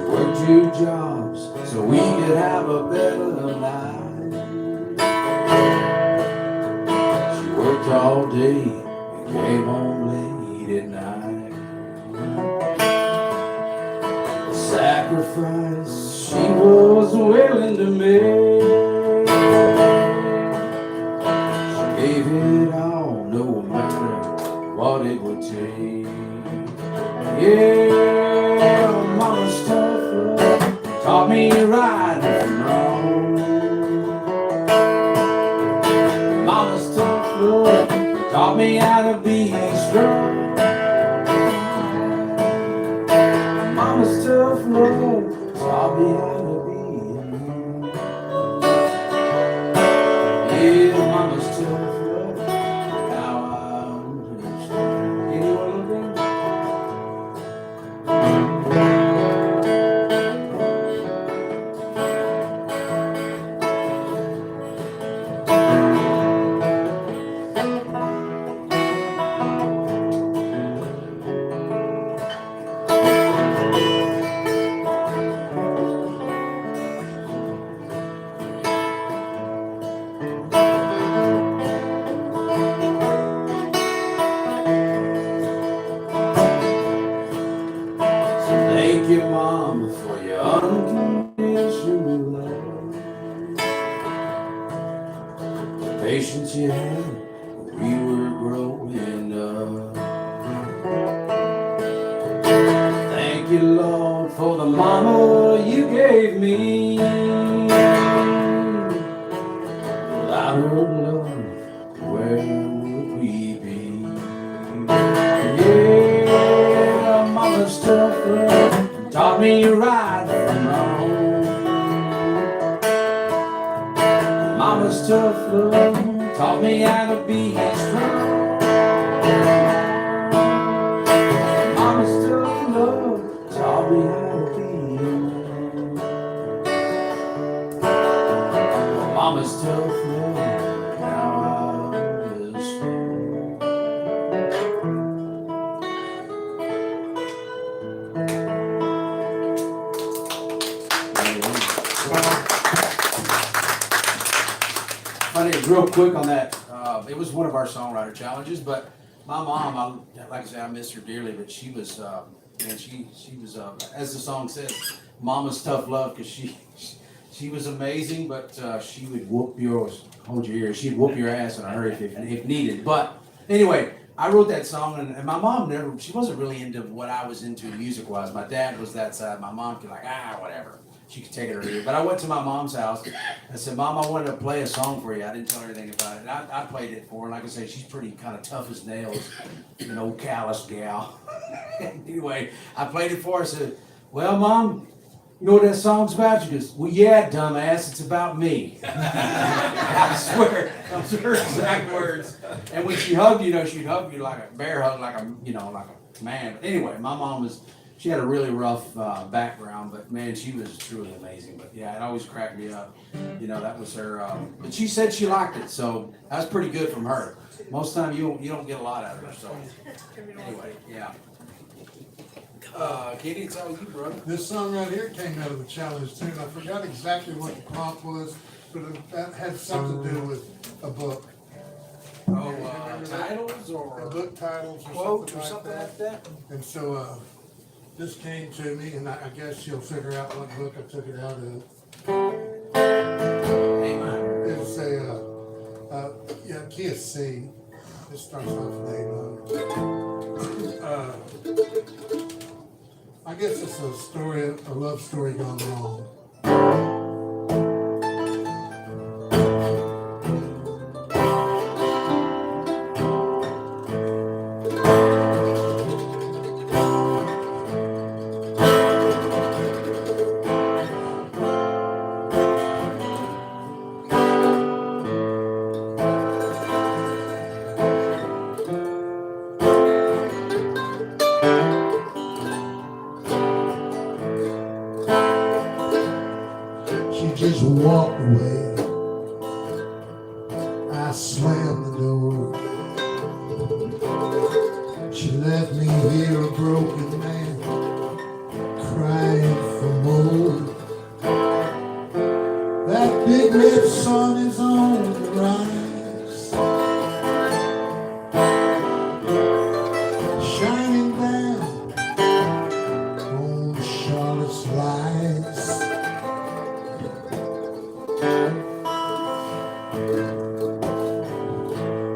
Worked 2 jobs so we could have a better life. She worked all day and came home late at night. The sacrifice she was willing to make, she gave it all no matter what it would take. Yeah, Mama's tough love taught me right from wrong. Mama's tough love taught me how to be strong. Mama's tough love taught me how to be. Yeah, mama's tough love. Now I understand. Anyone look at Thank you, Mama, for your unconditional love. The patience you had when we were growing up. Thank you, Lord, for the mama you gave me. Without her love, where would we be? Yeah, mama's tough love taught me right from wrong. Mama's tough love taught me how to be strong. Mama's tough love taught me how to be. Mama's tough love, now I understand. Funny, real quick on that, it was one of our songwriter challenges, but my mom, like I say, I miss her dearly, but she was, man, she was, as the song says, Mama's tough love, because she was amazing, but she would hold your ears, she'd whoop your ass in a hurry if needed. But anyway, I wrote that song, and my mom she wasn't really into what I was into music-wise. My dad was that side. My mom could whatever. She could take it or leave it. But I went to my mom's house. I said, Mom, I wanted to play a song for you. I didn't tell her anything about it. And I played it for her. Like I say, she's pretty kind of tough as nails, an old callous gal. Anyway, I played it for her. I said, well, Mom, you know what that song's about? She goes, well, yeah, dumbass, it's about me. I swear, those are her exact words. And when she hugged you, she'd hug you like a bear hug, like a man. But anyway, my mom she had a really rough background, but man, she was truly amazing. But yeah, it always cracked me up. That was her. But she said she liked it, so that was pretty good from her. Most of the time, you don't get a lot out of her. So anyway, yeah. Katie, it's all you, brother. This song right here came out of the challenge too, and I forgot exactly what the prompt was, but that had something to do with a book. Titles or A book titles quote or something like that. And so, this came to me, and I guess you'll figure out what book I took it out of. It's key of C. It starts off with A. I guess it's a love story gone wrong. Just walked away. I slammed the door. She left me here a broken man, crying for more. That big red sun is on the rise, shining down on Charlotte's lies.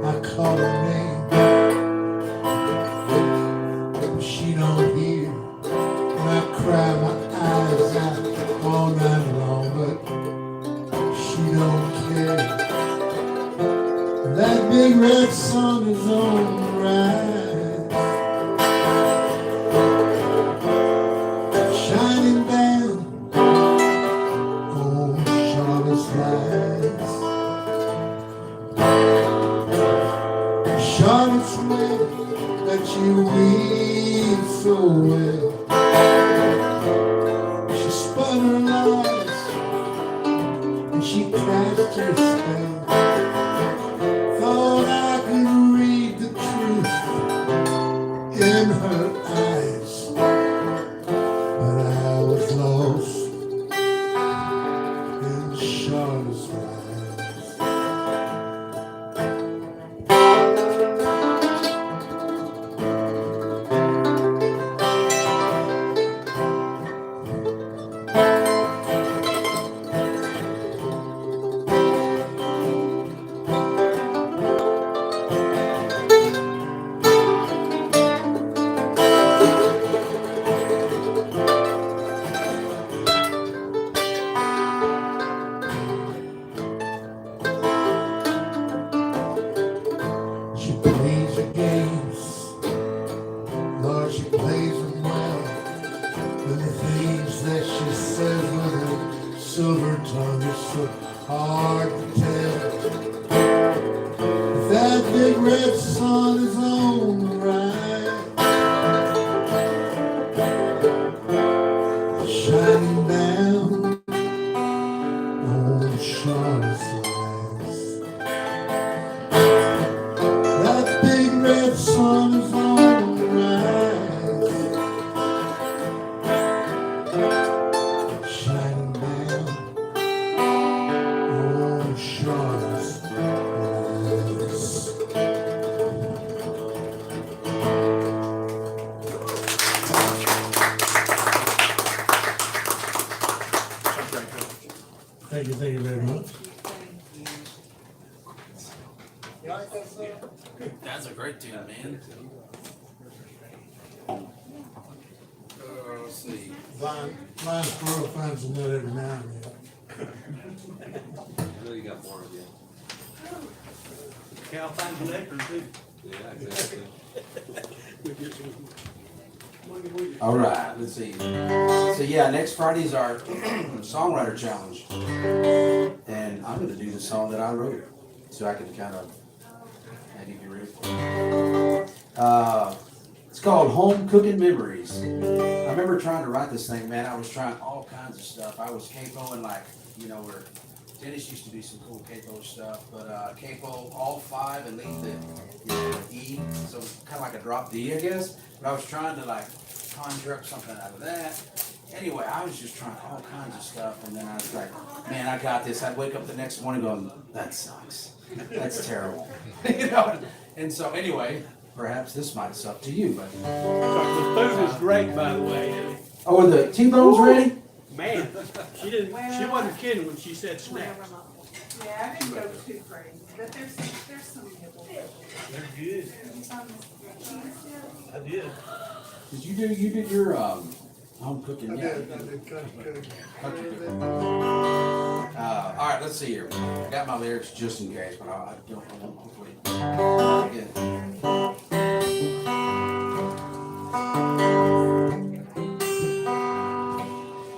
I call her name, but she don't hear. And I cry my eyes out all night long, but she don't care. That big red red sun is on the rise, shining down on Charlotte's lies. Charlotte's way that you weave so well. She spun her lies and she cast her spell. Thought I could read the truth in her eyes, but I was lost in Charlotte's lies. She plays her games, Lord, she plays them well. And the things that she says with her silver tongue is so hard to tell. If that big red sun is on the rise, shining down on Charlotte's lies. That big red sun is on the rise, shining down on Charlotte's lies. Thank you very much. You like that song? That's a great tune, man. Let's see. Blind squirrel finds a nut every now and then. I know you got more of you. Cal finds an nectar too. Yeah, exactly. All right, let's see. So yeah, next Friday is our songwriter challenge, and I'm going to do the song that I wrote, so I can kind of maybe be ready. It's called Home Cooking Memories. I remember trying to write this thing, man. I was trying all kinds of stuff. I was capoing like, where Dennis used to do some cool capo stuff, but capo all five and leave the E, so it's kind of like a drop D, I guess. But I was trying to like conjure up something out of that. Anyway, I was just trying all kinds of stuff, and then I was like, man, I got this. I'd wake up the next morning going, that sucks. That's terrible. And so anyway, perhaps this might suck to you, but. The food was great, by the way. Oh, are the T-bones ready? Man, she wasn't kidding when she said snacks. Yeah, I didn't go too crazy, but there's some nibbles. They're good. I did. You did your home cooking? I Yeah. did country. Country cooking. All right, let's see here. I got my lyrics just in case, but I don't hopefully. Again.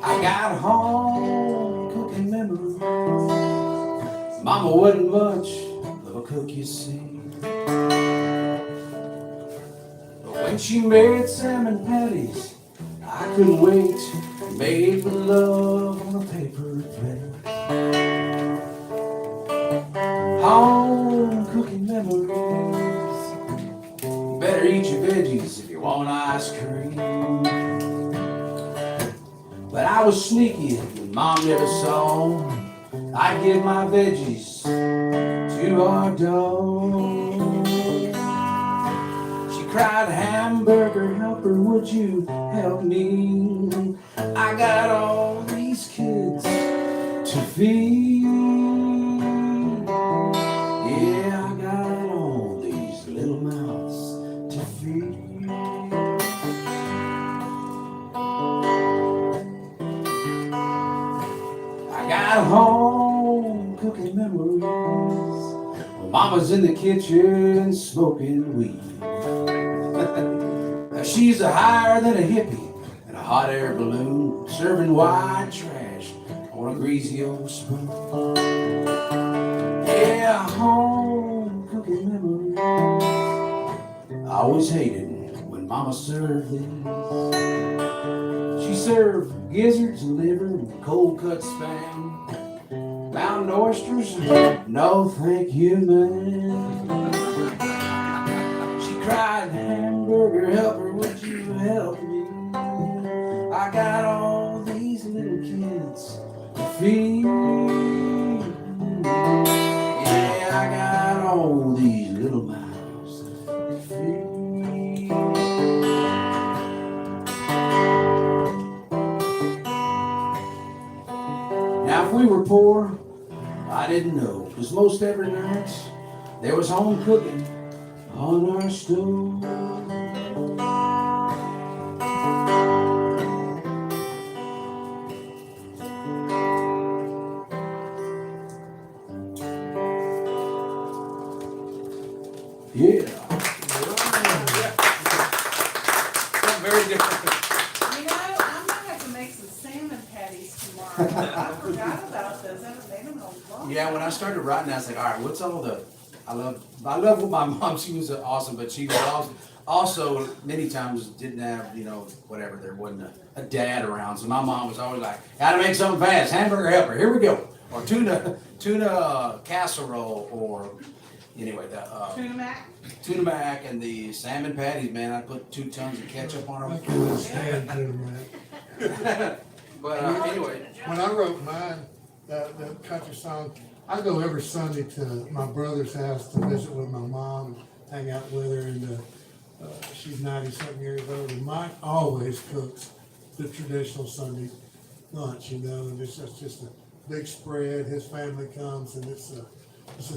I got home cooking memories. Mama wasn't much of a cook, you see. But when she made salmon patties, I couldn't wait. Made with love on a paper plate. Home cooking memories. You better eat your veggies if you want ice cream. But I was sneaky when Mom never saw. I'd give my veggies to our dog. She cried, hamburger helper, would you help me? I got all these kids to feed. Yeah, I got all these little mouths to feed. I got home cooking memories. Well, Mama was in the kitchen smoking weed. She's a higher than a hippie in a hot air balloon, serving white trash on a greasy old spoon. Yeah, home cooking memories. I always hated when Mama served these. She served gizzards and liver and cold cut spam, mountain oysters. No, thank you, man. She cried, hamburger helper, would you help me? I got all these little kids to feed. Yeah, I got all these little mouths to feed. Now, if we were poor, I didn't know, because most every night there was home cooking on our stove. Yeah. Something very different. You know, I might have to make some salmon patties tomorrow. I forgot about those. I haven't made them in a long time. Yeah, when I started writing, I was like, all right, what's all the, I love what my mom, she was awesome, but she was also many times didn't have, whatever, there wasn't a dad around. So my mom was always like, gotta make something fast, hamburger helper, here we go. Or tuna casserole, or anyway, Tuna mac? tuna mac and the salmon patties, man, I put 2 tons of ketchup on I them. couldn't stand doing that. But anyway, When I wrote mine, the country song, I go every Sunday to my brother's house to visit with my mom, hang out with her, and she's 90-something years old, and Mike always cooks the traditional Sunday lunch, and it's just a big spread. His family comes, and it's a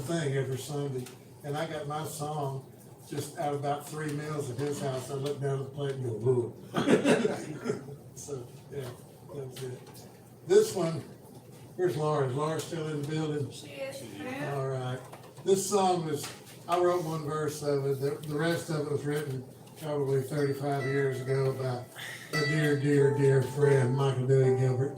thing every Sunday. And I got my song just out of about 3 meals at his house. I look down at the plate and go, whoa. So, yeah, that's it. This one, where's Laura? Is Laura still in the building? She is. All right. This song I wrote one verse of it. The rest of it was written probably 35 years ago about a dear, dear, dear friend, Michael Dewey Gilbert.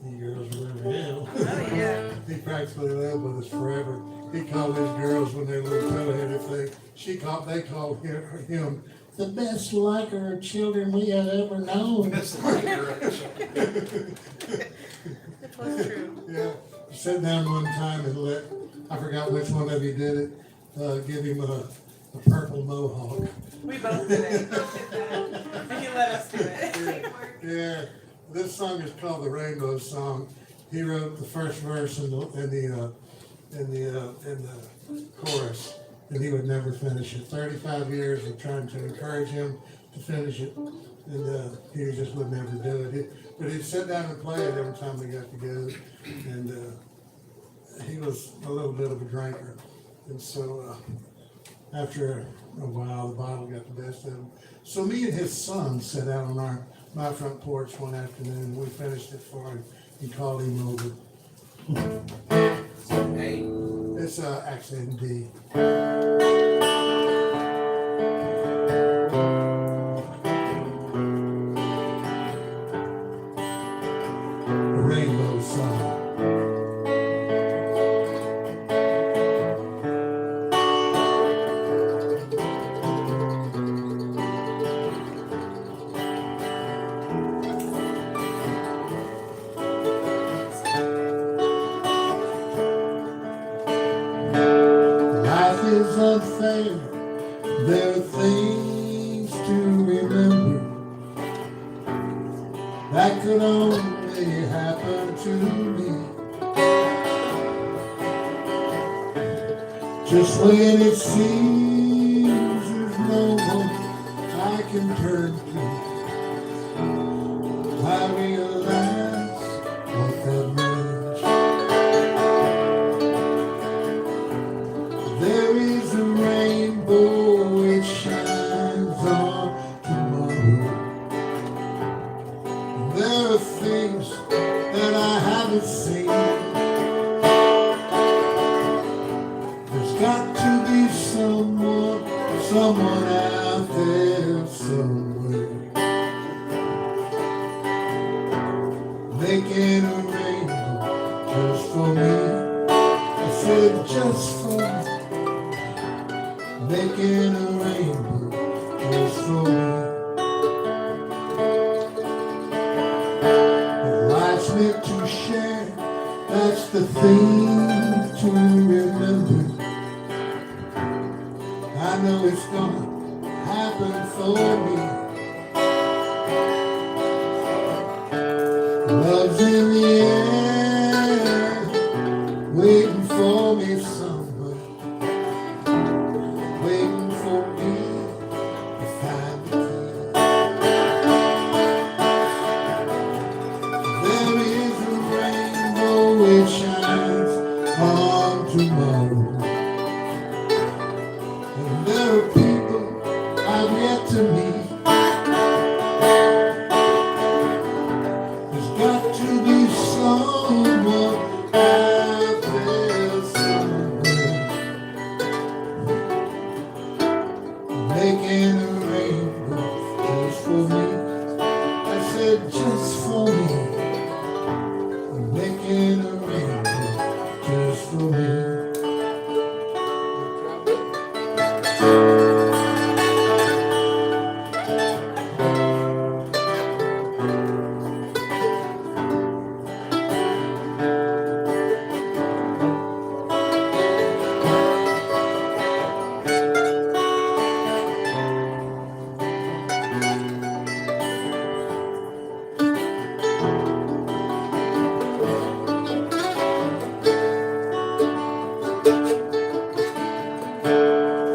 You girls remember him. Oh, yeah. He practically lived with us forever. He called his girls when they were little toe-headed thing. They called him the best liker of children we had ever known. It was true. Yeah, sat down one time and I forgot which one of you did it, give him a purple mohawk. We both did it. And you let us do it. Yeah, this song is called the Rainbow Song. He wrote the first verse and the chorus, and he would never finish it. 35 years of trying to encourage him to finish it, and he just would never do it. But he'd sit down and play it every time we got together, and he was a little bit of a drinker, and so after a while, the bottle got the best of him. So me and his son sat out on my front porch one afternoon, and we finished it for him and called him over. hey, It's actually in D. The Rainbow Song. Life is unfair, there are things to remember that could only happen to me. Just when it seems there's no one I can turn to, I realize what that means. There is a rainbow, it shines on tomorrow. There are things that I haven't seen, be someone out there somewhere, making a rainbow just for me. I said just for me, making a rainbow just for me. Life's meant to share, that's the thing to remember. I know it's gonna happen for me. Love's in the air, waiting for me somewhere, waiting for me to find the key. There is a rainbow which shines on tomorrow. And there are people I've yet to meet. There's got to be someone out there somewhere, making a rainbow just for me. I said just for me, making a rainbow just for me.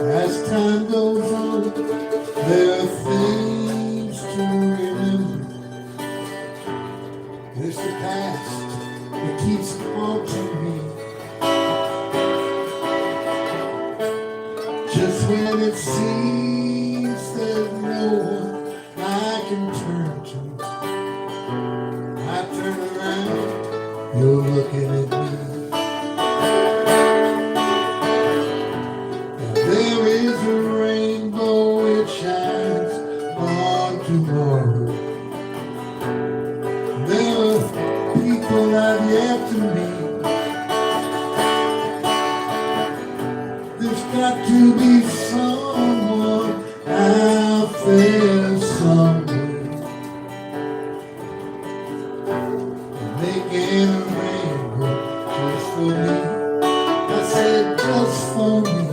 As time goes on, there are things to remember. It's the past that keeps haunting me. Just when it seems there's no one I can turn to, I turn around, you're looking at me. There is a rainbow, it shines on tomorrow. There are people I've yet to meet. There's got to be someone out there somewhere, making a rainbow just for me. I said just for me,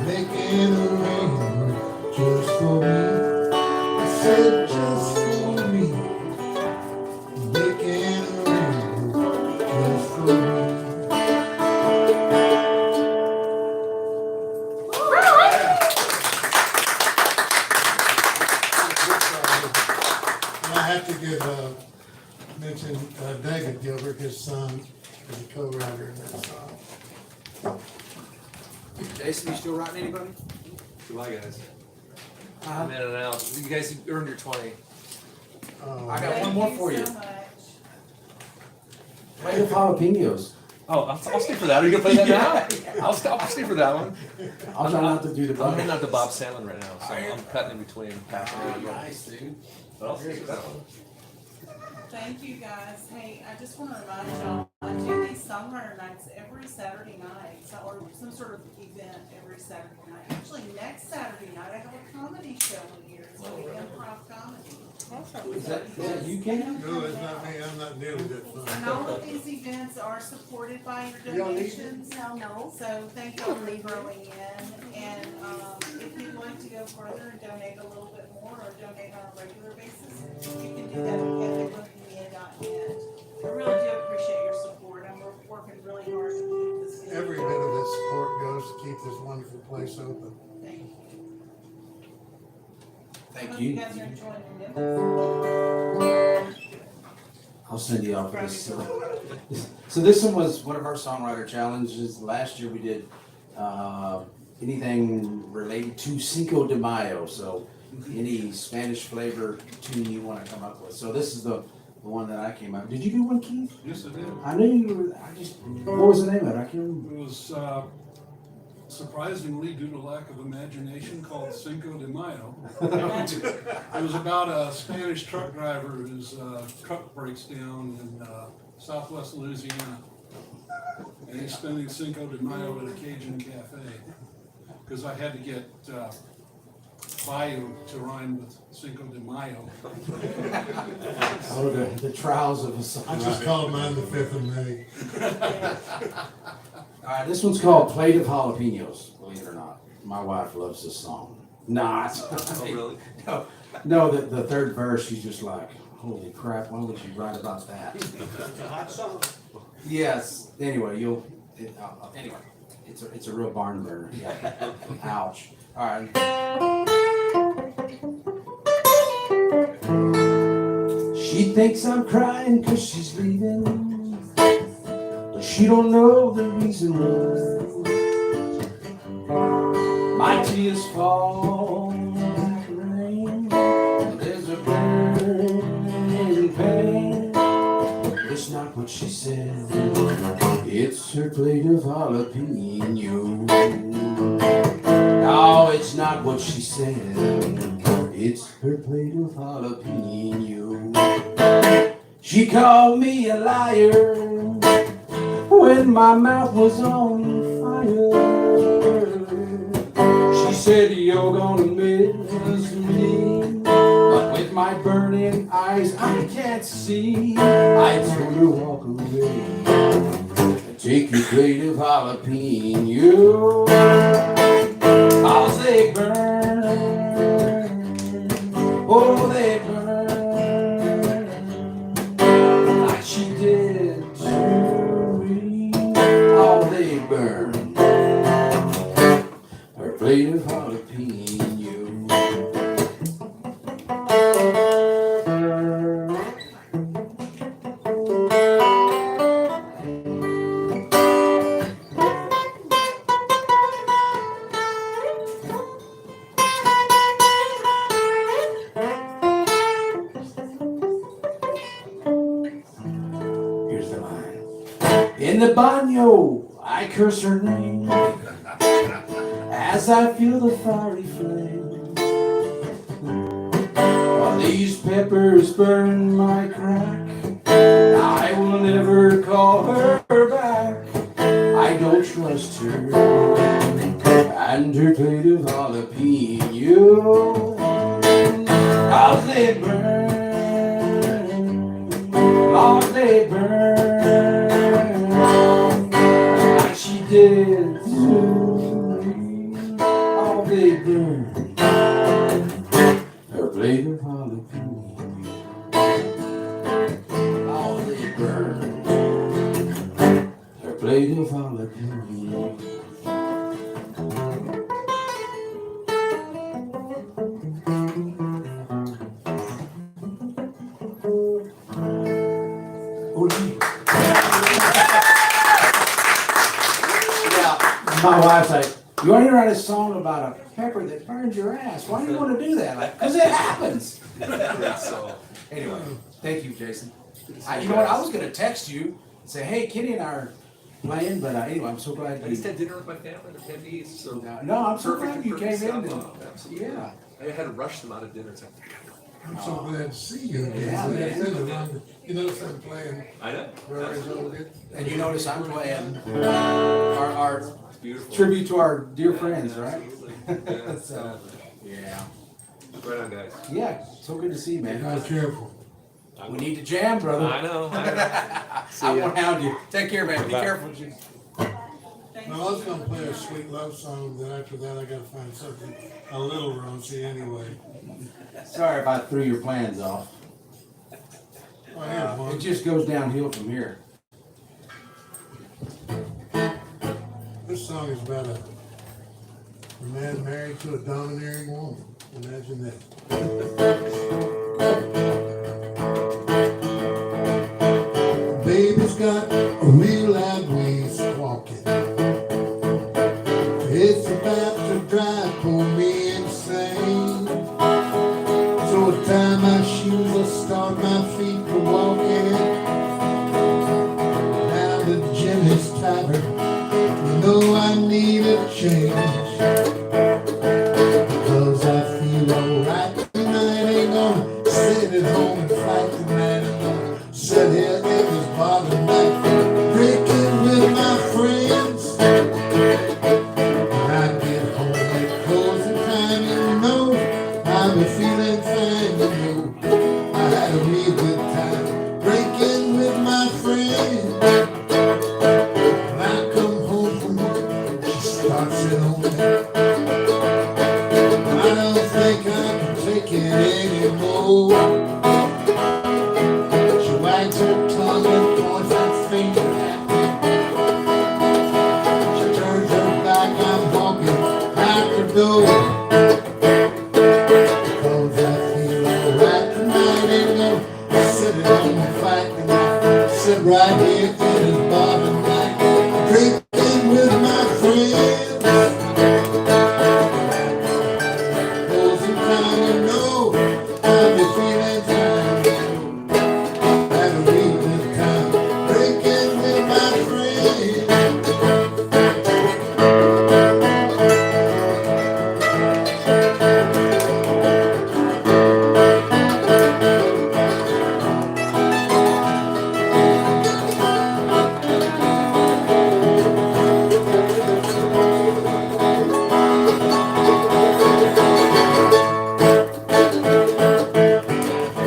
making a rainbow just for me. I said just for me, making a rainbow just for me. And I have to give mention David Gilbert, his son, is a co-writer in that song. Jason, you still writing anybody? Goodbye, guys. I'm in and out. You guys earned your 20. I got one more for you. Thank you so much. Play the jalapenos. Oh, I'll stay for that. Are you gonna play that now? I'll stay for that one. I'll try not to do the I'm bunny. heading out to Bob Sandlin right now, so I'm cutting in between. Oh, nice, dude. But I'll stay for that one. Thank you, guys. Hey, I just want to remind y'all, I do these songwriter nights every Saturday night, or some sort of event every Saturday night. Actually, next Saturday night, I have a comedy show in here. It's going to be improv comedy. Is that you, Ken? No, it's not me, I'm not nearly that And fun. all of these events are supported by your Y'all need- donations. No. So thank y'all for throwing in. And if you'd like to go further and donate a little bit more or donate on a regular basis, you can do that at cafebohemia.net. I really do appreciate your support. I'm working really hard to keep this. Every bit of this support goes to keep this wonderful place open. Thank you. Thank Hope you. you guys are enjoying your dinner. I'll send you off for this. So this one was one of our songwriter challenges. Last year we did anything related to Cinco de Mayo. So any Spanish flavor tune you want to come up with. So this is the one that I came up. Did you do one, Keith? Yes, I did. I knew you were. What was the name of it? I can't remember. It was surprisingly, due to lack of imagination, called Cinco de Mayo. It was about a Spanish truck driver whose truck breaks down in southwest Louisiana. And he's spending Cinco de Mayo at a Cajun cafe. Because I had to get Bayou to rhyme with Cinco de Mayo. Oh, the trials of a I just called mine the 5th of May. All right, this one's called Plate of Jalapenos, believe it or not. My wife loves this song. Not. Oh, really? No, the third verse, she's just like, holy crap, why would you write about that? It's a hot song. Yes, anyway, anyway, it's a real barn burner. Yeah. Ouch. All right. She thinks I'm crying 'cause she's leaving, but she don't know the reason why. My tears fall like rain, there's a burning pain. It's not what she said, it's her plate of jalapeno. No, it's not what she said, it's her plate of jalapeno. She called me a liar when my mouth was on fire. She said, you're gonna miss me, but with my burning eyes I can't see. I told her walk away, take your plate of jalapeno. Oh, they burn, oh, they burn, like she did to me. Oh, they burn, her plate of jalapeno. Here's the line. In the baño, I curse her name as I feel the fiery flame. While these peppers burn my crack, I will never call her back. I don't trust her and her plate of jalapeno. How they burn, Lord, they burn like she did to me. Oh, they burn, her plate of jalapeno. Oh, they burn, her plate of jalapeno. My wife's like, you want to write a song about a pepper that burns your ass? Why do you want to do that? Like, because it happens. So, Anyway, thank you, Jason. You know what? I was going to text you and say, hey, Kenny and I are playing, but anyway, I'm so glad I just had dinner with my family, the Pendies, so. No, I'm so Perfect- glad you came perfect in. stop off, absolutely. Yeah. I had to rush them out of dinner. It's like, I'm so glad to see you again. Yeah, man. You notice I'm playing I know. very Absolutely. good. And you notice I'm playing our It's beautiful. tribute to our dear friends, right? Absolutely. Yeah, So, yeah. right on, guys. Yeah, so good to see you, man. Be careful. We need to jam, brother. I know. I won't hound you. Take care, man. Be careful. Thank Now, I was gonna play a sweet love song, then after that I gotta find something a little raunchy anyway. Sorry if I threw your plans off. Oh, here's It one. just goes downhill from here. This song is about a man married to a domineering woman. Imagine that. Baby's got a real loud ways walking. It's about to drive poor me insane. So I tie my shoes, I start my feet for walking. Now the gym is tired. You know I need a change, because I feel alright tonight. Ain't gonna sit at home and fight tonight. I'm gonna sit here in this bar tonight, drinking with my friends. When I get home at closing time, you know I'll be feeling fine. You know I had a real good time drinking with my friends. When I come home from work, she starts it on me. I don't think I can take it anymore. She wags her tongue and points that finger at me. She turns her back, I'm walking out the door. Because I feel alright tonight. Ain't gonna sit at home and fight tonight. Sit right here in this bar tonight, drinking with my friends. Closing time, you know I'll be feeling fine. Have a real good time drinking with my friends.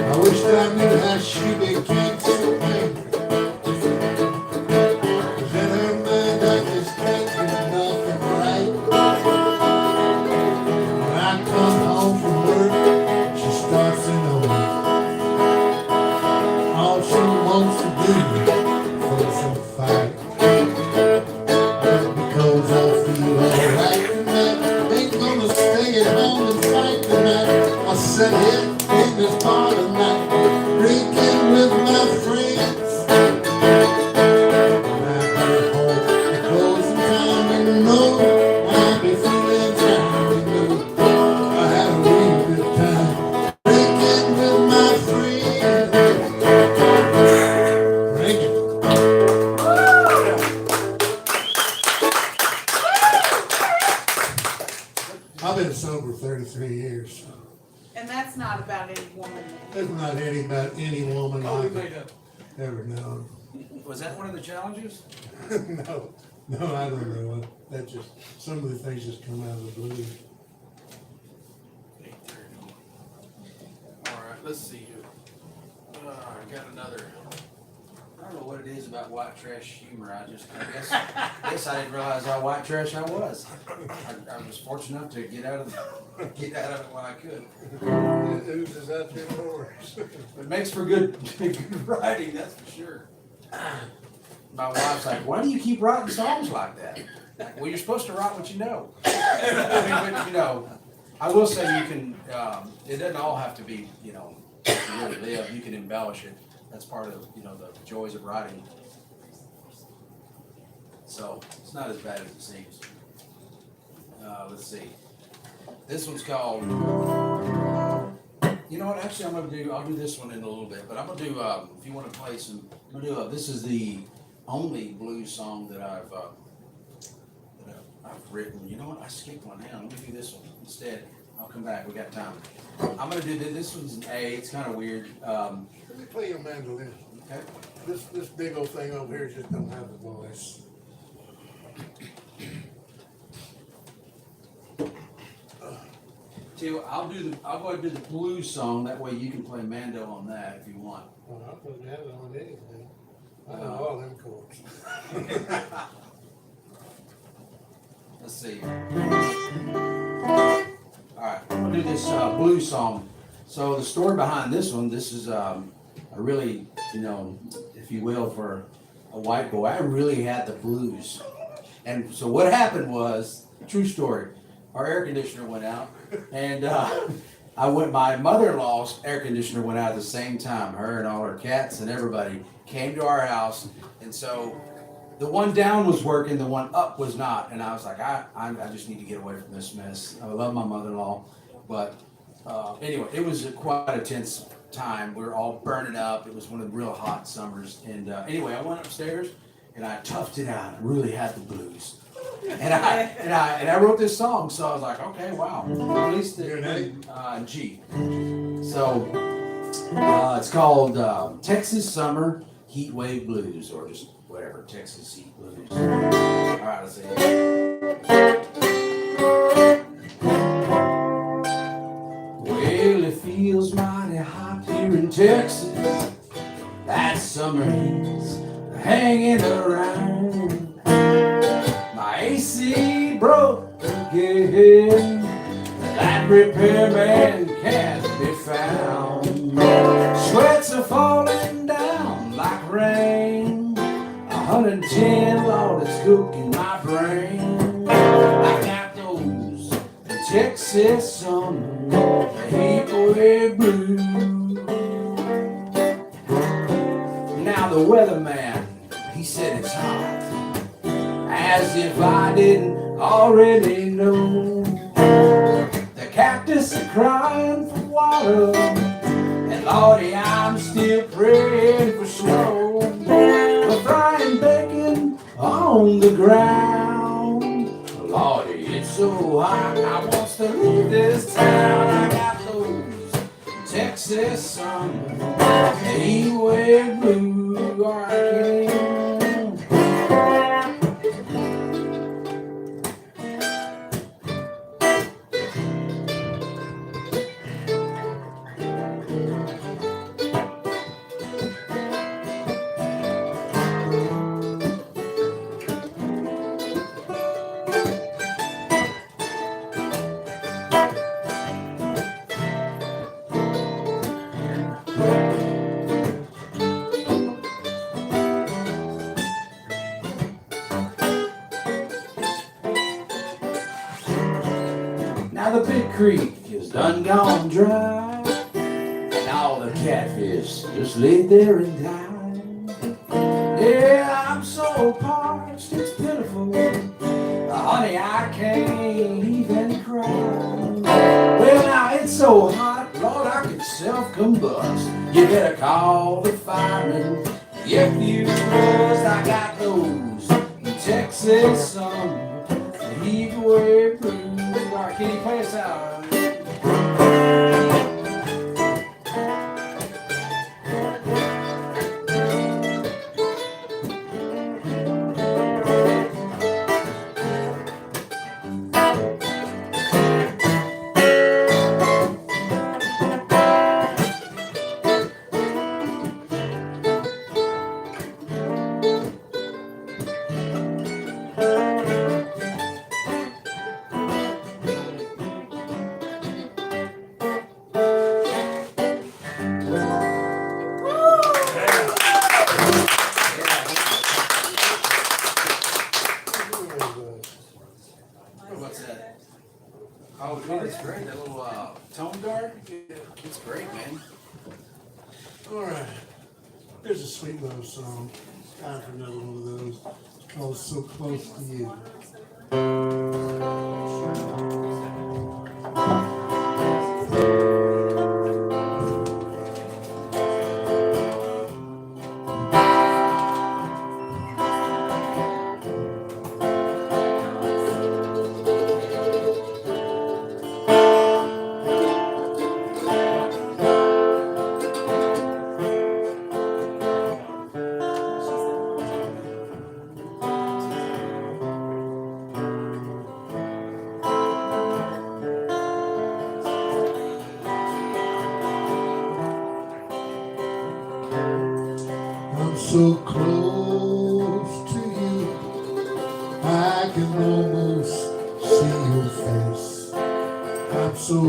I wish I knew how she became so angry. 'Cause in her mind I just can't do nothing right. When I come home from work, she starts in on me. All she wants to do is fuss and fight. But because I feel alright tonight, ain't gonna stay at home and fight tonight. I sit here in this bar tonight, drinking with my friends. When I get home at closing time, you know I'll be feeling fine. You know I had a real good time drinking with my friends. Thank you. I've been sober 33 years. And that's not about any woman. There's not any about any woman Oh, we I've made up. ever known. Was that one of the challenges? No, no, I don't know. That just, some of the things just come out of the blue. All right, let's see here. I got another. I don't know what it is about white trash humor. I guess I didn't realize how white trash I was. I was fortunate enough to get out of it when I could. It oozes out your pores. It makes for good writing, that's for sure. My wife's like, "Why do you keep writing songs like that?" Like, well, you're supposed to write what you know. I mean, but, you know, I will say you can. It doesn't all have to be, you know, to really live. You can embellish it. That's part of, you know, the joys of writing. So it's not as bad as it seems. Let's see. This one's called. You know what? Actually, I'll do this one in a little bit. But I'm gonna do. If you want to play some, I'm gonna do. This is the only blues song that I've written. You know what? I skipped one. Hang on, let me do this one instead. I'll come back. We got time. I'm gonna do this one's an A. It's kind of weird. Let me play your mandolin. Okay. This big old thing over here just don't have a voice. Tell you what, I'll go ahead and do the blues song. That way you can play mando on that if you want. Well, I couldn't have it on anything. I know all them chords. Let's see. All right, I'm gonna do this blues song. So the story behind this one, this is a really, you know, if you will, for a white boy, I really had the blues. And so what happened was, true story, our air conditioner went out, and my mother-in-law's air conditioner went out at the same time. Her and all her cats and everybody came to our house, and so the one down was working, the one up was not. And I was like, I just need to get away from this mess. I love my mother-in-law, but anyway, it was quite a tense time. We were all burning up. It was one of the real hot summers. And anyway, I went upstairs and I toughed it out. I really had the blues. And I wrote this song, so I was like, okay, wow. Released it in G. So it's called Texas Summer Heat Wave Blues, or just whatever, Texas Heat Blues. All right, let's see. Well, it feels mighty hot here in Texas. That summer heat's hanging around. My AC broke again. That repairman can't be found. Sweats are falling down like rain. 110, Lord, it's cooking my brain. I got those Texas summer heat wave blues. Now the weatherman, he said it's hot, as if I didn't already know. The cactus are crying for water, and Lordy, I'm still praying for snow. We're frying bacon on the ground. Lordy, it's so hot, I want to leave this town. I got those Texas summer heat wave blues. Now the big creek is done gone dry, and all the catfish just laid there and died. Yeah, I'm so parched, it's pitiful. Honey, I can't even cry. Well, now it's so hot, Lord, I could self-combust. You better call the fireman if you must. I got those Texas summer heat wave blues. Can you play us out? What's that? Oh, it's great. That little tone guard. It's great, man. All right. Here's a sweet love song. Time for another one of those. It's called So Close to You. I'm so close to you, I can almost see your face. I'm so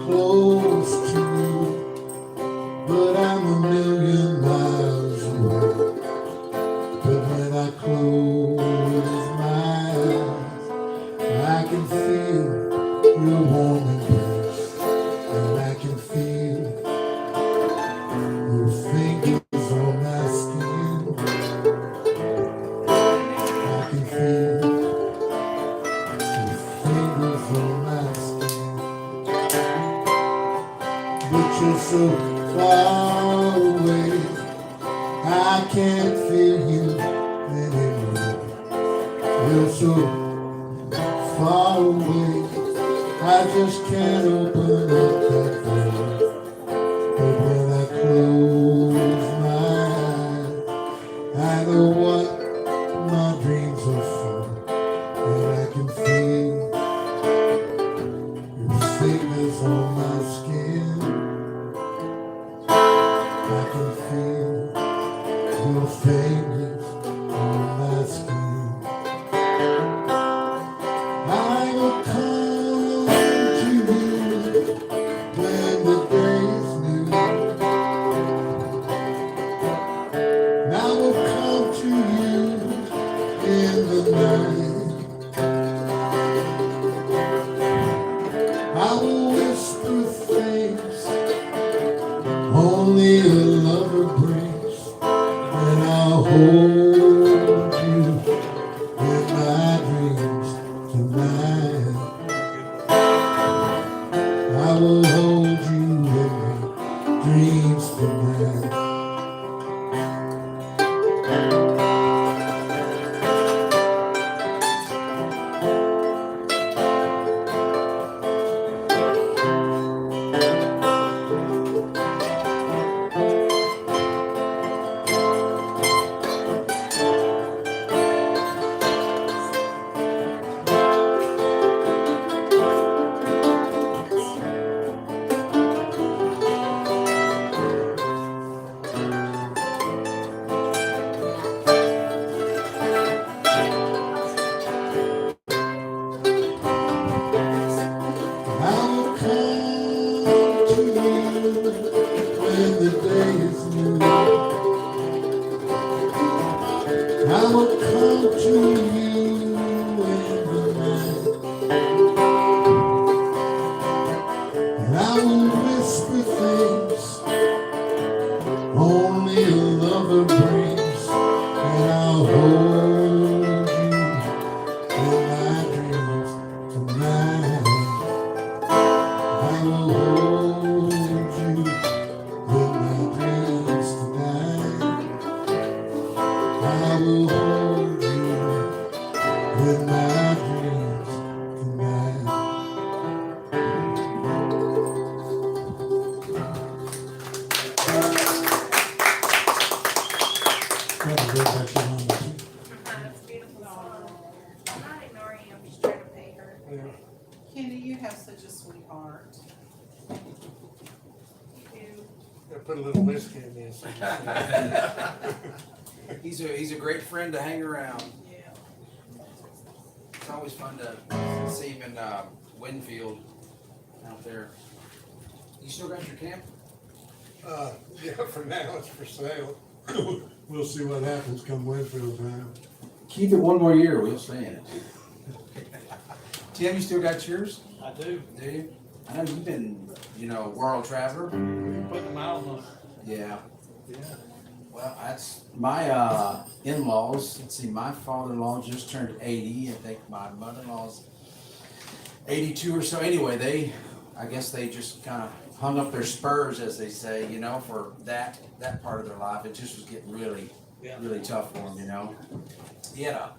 close to you, but I'm a million miles away. But when I close my eyes, I can feel your warm embrace, and I can feel your fingers on my skin. I can feel your fingers on my skin. But you're so far away, I can't feel you anymore. You're so place. I just can't open up that door. But when I close my eyes, I know what my dreams are for. And I can feel your fingers on my skin. I can feel your fingers on my skin. I will come to you when the day is new. And I will come to you in the night. I will whisper things only a lover brings. And I'll hold you in my dreams tonight. I will hold you in my dreams tonight. I will come to you when the day is new. I will come to you in the night. And I will whisper things only a lover brings. And I'll hold you in my dreams tonight. I will hold you in my dreams tonight. I will hold you in my dreams tonight. That's good, that's your mama, too. That's a beautiful song. I'm not ignoring you, I'm just trying to pay her. Kenny, you have such a sweetheart. You Gotta put a little whiskey in this. He's a great friend to hang around. Yeah. It's always fun to see him in Winfield out there. You still got your camp? Yeah, for now it's for sale. We'll see what happens come Winfield time. Keep it one more year, we'll stay in it. Tim, you still got yours? I do. Do you? I know you've been, world traveler. Put the miles on it. Yeah. Yeah. Well, that's my in-laws. Let's see, my father-in-law just turned 80. I think my mother-in-law's 82 or so. Anyway, I guess they just kind of hung up their spurs, as they say, for that part of their life. It just was getting really, really tough for them, He had a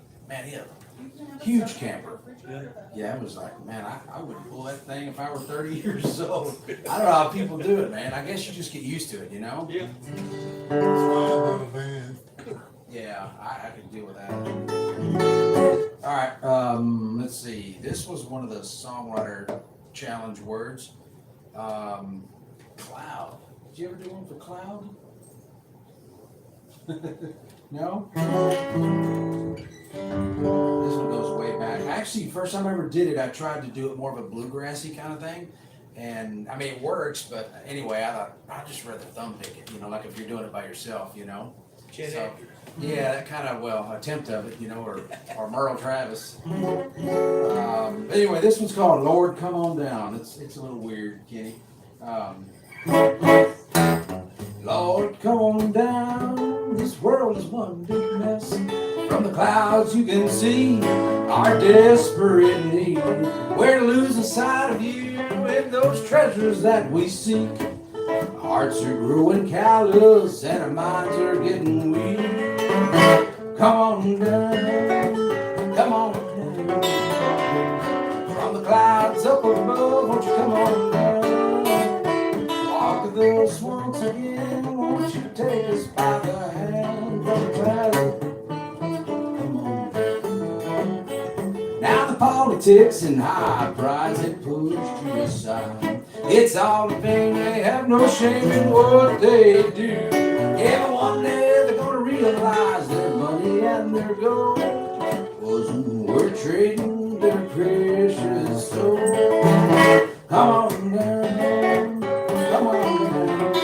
huge camper. Yeah. Yeah, it was like, man, I wouldn't pull that thing if I were 30 years old. I don't know how people do it, man. I guess you just get used to it, Yeah. That's why I bought a van. Yeah, I can deal with that. All right, let's see. This was one of the songwriter challenge words. Cloud. Did you ever do one for cloud? No? This one goes way back. Actually, first time I ever did it, I tried to do it more of a bluegrassy kind of thing. And I mean, it works, but anyway, I thought I'd just rather thumb pick it, like if you're doing it by yourself, So, yeah, that kind of, attempt of it, or Merle Travis. Anyway, this one's called Lord Come On Down. It's a little weird, Kenny. Lord, come on down. This world is one big mess. From the clouds you can see our desperate need. We're losing sight of you and those treasures that we seek. Hearts are growing callous and our minds are getting weak. Come on down, come on down. From the clouds up above, won't you come on down? Walk with us once again, won't you take us by the hand from the clouds? Come on down. Now the politics and high prides have pushed you aside. It's all in vain, they have no shame in what they do. Yeah, but one day they're gonna realize their money and their gold wasn't worth trading their precious soul. Come on down, come on down.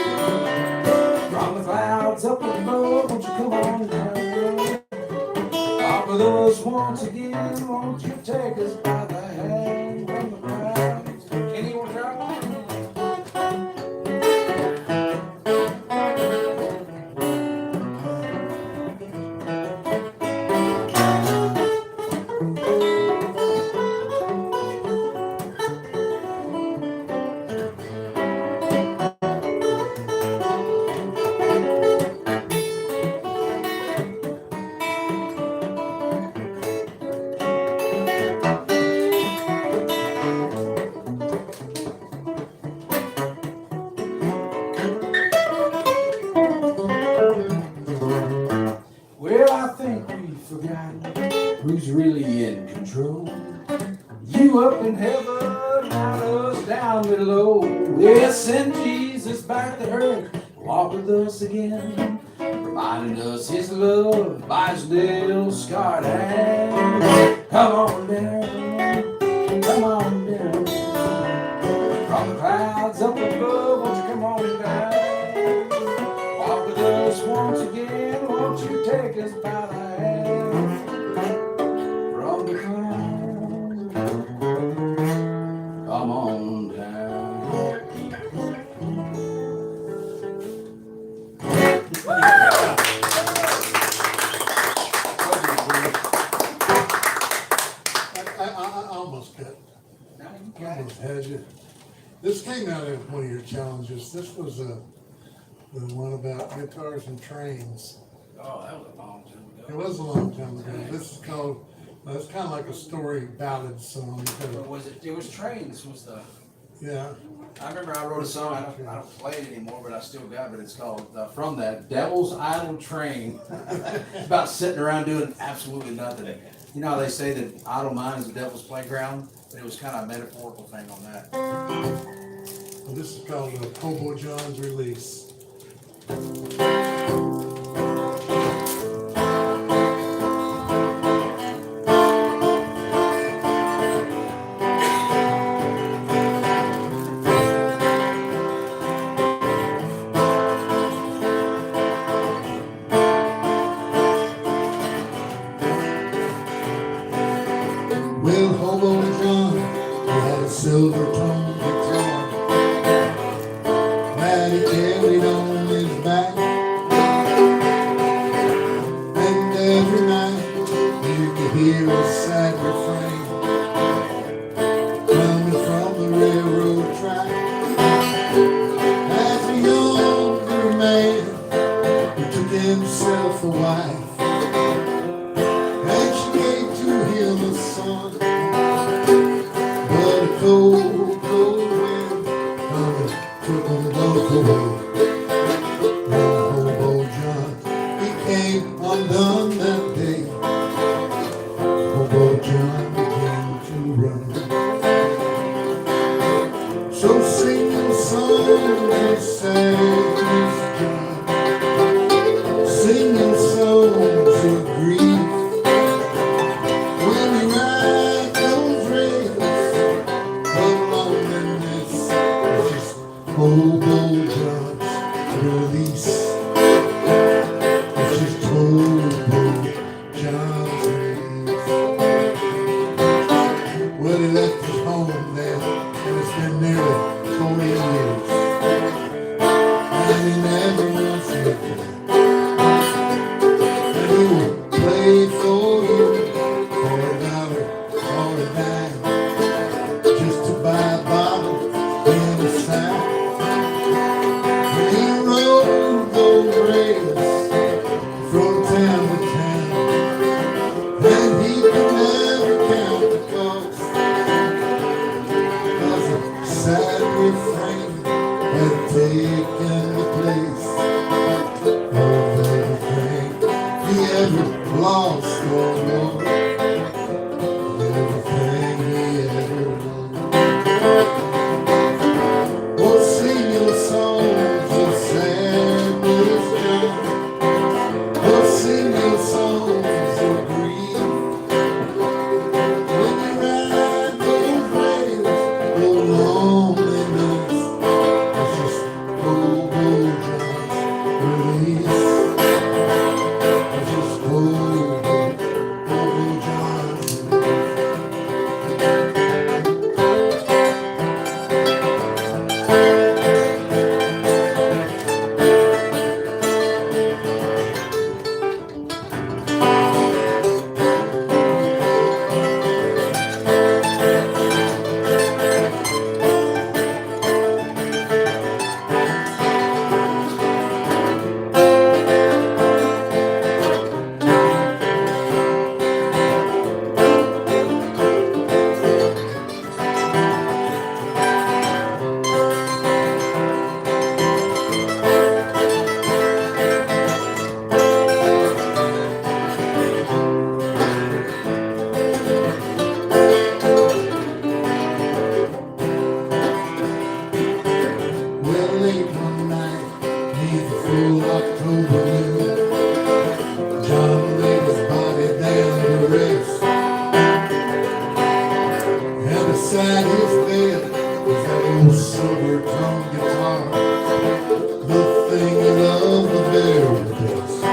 From the clouds up above, won't you come on down? Walk with us once again, won't you take us by the hand from the clouds? Kenny, you wanna try one? Well, I think we've forgotten who's really in control. You up in heaven, not us down below. We'll send Jesus back to earth, walk with us again, reminding us his love by his little scarred hand. Come on down, come on down. From the clouds up above, won't you come on down? Walk with us once again, won't you take us by the hand? From the clouds, come on down. I almost got, almost had you. This came out of one of your challenges. This was the one about guitars and trains. Oh, that was a long time It ago. was a long time ago. This is called, it's kind of like a story ballad song. What was it? It was Trains was the, Yeah, I remember I wrote a song, I don't play it anymore, but I still got it, but it's called From That Devil's Idle Train. It's about sitting around doing absolutely nothing. You know how they say that idle mind is the devil's playground? But it was kind of a metaphorical thing on that. well, this is called Hobo John's Release. Well, Hobo John, he had a silver tongue guitar that he carried on his back, and every night you could hear a sad refrain coming from the railroad track. As a younger man, he took himself a wife, and she gave to him a son. But a cold, cold wind coming took them both away. Now Hobo John, he came undone that day. Hobo John began to run. So sing a song of sadness, John, singing songs of grief. When you ride those rails of loneliness, it's just Hobo John's release. It's just Hobo John's release. Well, he left his home there, and it's been nearly 40 years, and he never once looked back. And he will play for you for $1 or a dime, just to buy a bottle in the South. And he rode those rails from town to town, and he could never count the cost. refrain had taken the place of everything he ever lost or won. Everything he ever won. Oh, sing your songs of sadness, John. Oh, sing your songs of grief. When you ride those waves, oh, loneliness, it's just Bobo John's release. It's just Bobo John's well, late one night, neath the full October moon, John laid his body down to rest, and beside his bed was that old silver-toned guitar, the thing he loved the very best.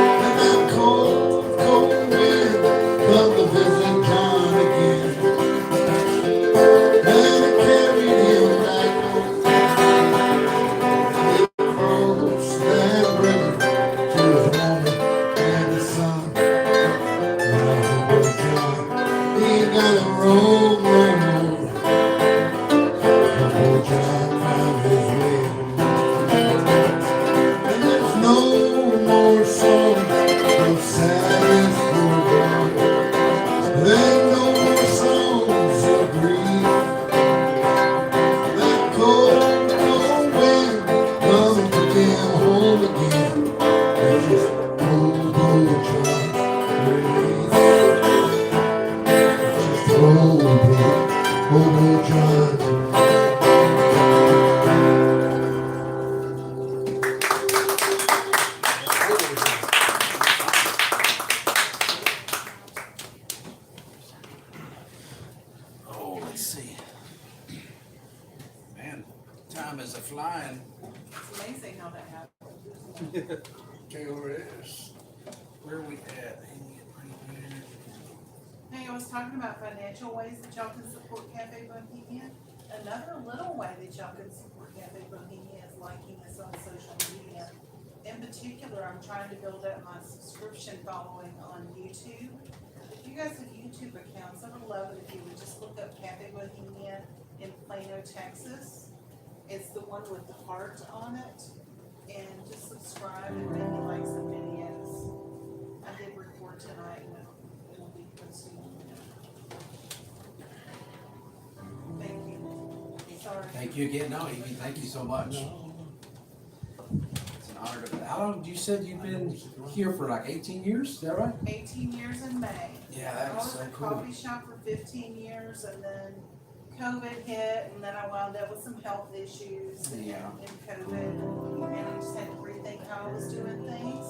And that cold, cold wind come to visit John again, and it carried him back home. Across that river to his woman and his son. Now Uncle John, he ain't gotta roam no more. Uncle John found his way. And there's no more songs of sadness for God. There ain't no more songs of grief. That cold, cold wind come to him home again. It's just Bobo John's release. It's just Bobo John's. Oh, let's see. Man, time is a flying. It's amazing how that happens. Okay, where it is. Where are we at? Hey, I was talking about financial ways that y'all can support Cafe Bohemia. Another little way that y'all can support Cafe Bohemia is liking us on social media. In particular, I'm trying to build up my subscription following on YouTube. If you guys have YouTube accounts, I would love it if you would just look up Cafe Bohemia in Plano, Texas. It's the one with the heart on it. And just subscribe and maybe like some videos. I did record tonight and it'll be posted. Thank you. Sorry. Thank you again. No, Evie, thank you so much. It's an honor to. How long? You said you've been here for like 18 years? Is that right? 18 years in May. Yeah, I that was was so at a cool. coffee shop for 15 years and then COVID hit and then I wound up with some health issues in Yeah. COVID. And I just had to rethink how I was doing things.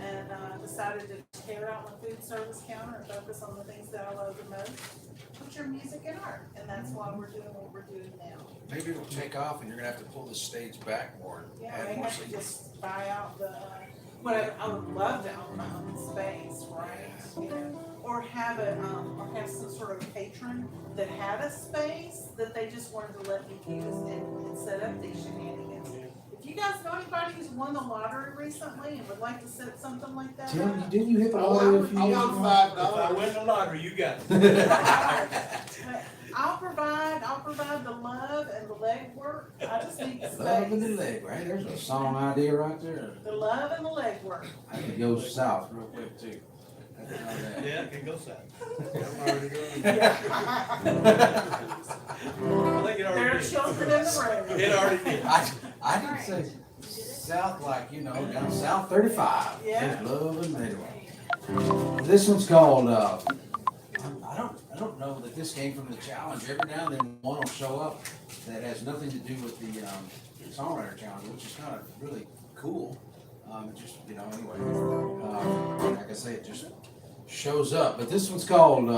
And decided to tear out my food service counter and focus on the things that I love the most, which are music and art. And that's why we're doing what we're doing now. Maybe it'll take off and you're gonna have to pull the stage back more. and Yeah, add I more have to singers. just buy out the, whatever, I would love to own my own space, right? You know, or have or have some sort of patron that had a space that they just wanted to let me use and set up these shenanigans. If you guys know anybody who's won the lottery recently and would like to set something like that Tim, up, didn't you hit the I lottery a won few years ago? If I $5. win the lottery, you got it. I'll provide the love and the legwork. I just need the Love in the space. leg, right? There's a song idea right there. The love and the legwork. I could go south real quick too. Yeah, it can go south. I'm already going. I think it already already showed it in the room. It already did. I didn't say south like, you know, down South 35. Yeah. There's love and anyway. This one's called, I don't know that this came from the challenge. Every now and then one will show up that has nothing to do with the songwriter challenge, which is kind of really cool. It just, you know, anyway, like I say, it just shows up. But this one's called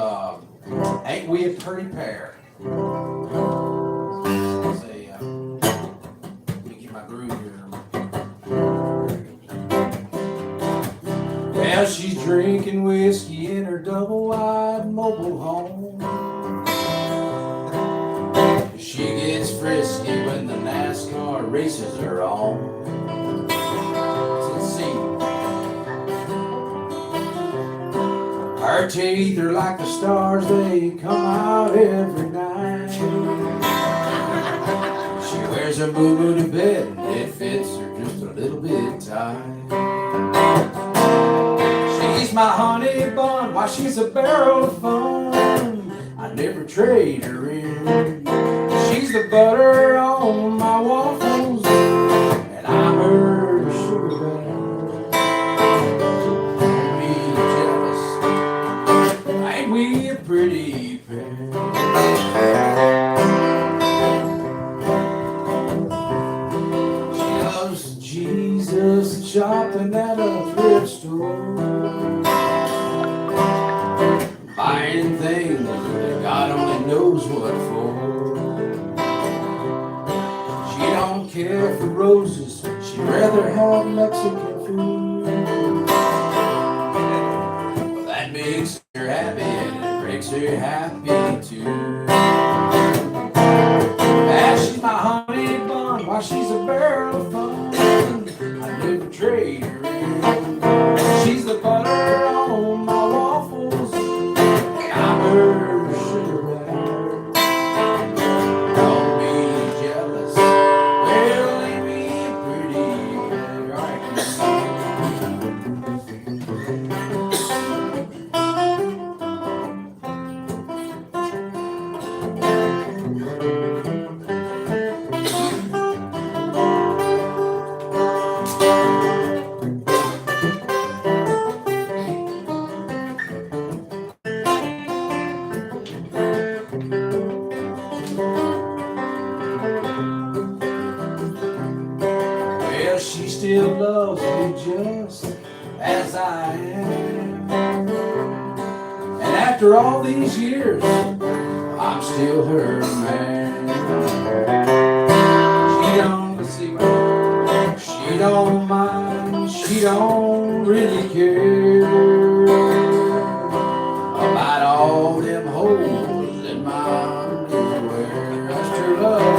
Ain't We a Pretty Pair? Say, let me get my groove here. Well, she's drinking whiskey in her double-wide mobile home. She gets frisky when the NASCAR races are on. Let's see. Her teeth are like the stars, they come out every night. She wears a moo-moo to bed, and it fits her just a little bit tight. She's my honey bun, why she's a barrel of fun. I never trade her in. She's the butter on my waffles, and I'm her sugar bear. Don't be jealous, ain't we a pretty pair? She loves Jesus and shopping at a thrift store, buying things that God only knows what for. She don't care for roses, she'd rather have Mexican food. Well, that makes her happy and it breaks her happy too. And she's my honey bun, while she's a barrel of fun. I never trade her in. She's the butter on my waffles, and I'm her sugar bear. Don't be jealous, well, ain't we a pretty pair? All right. Well, she still loves me just as I am. And after all these years, I'm still her man. She don't see, she don't mind, she don't really care about all them holes in my underwear. That's true love.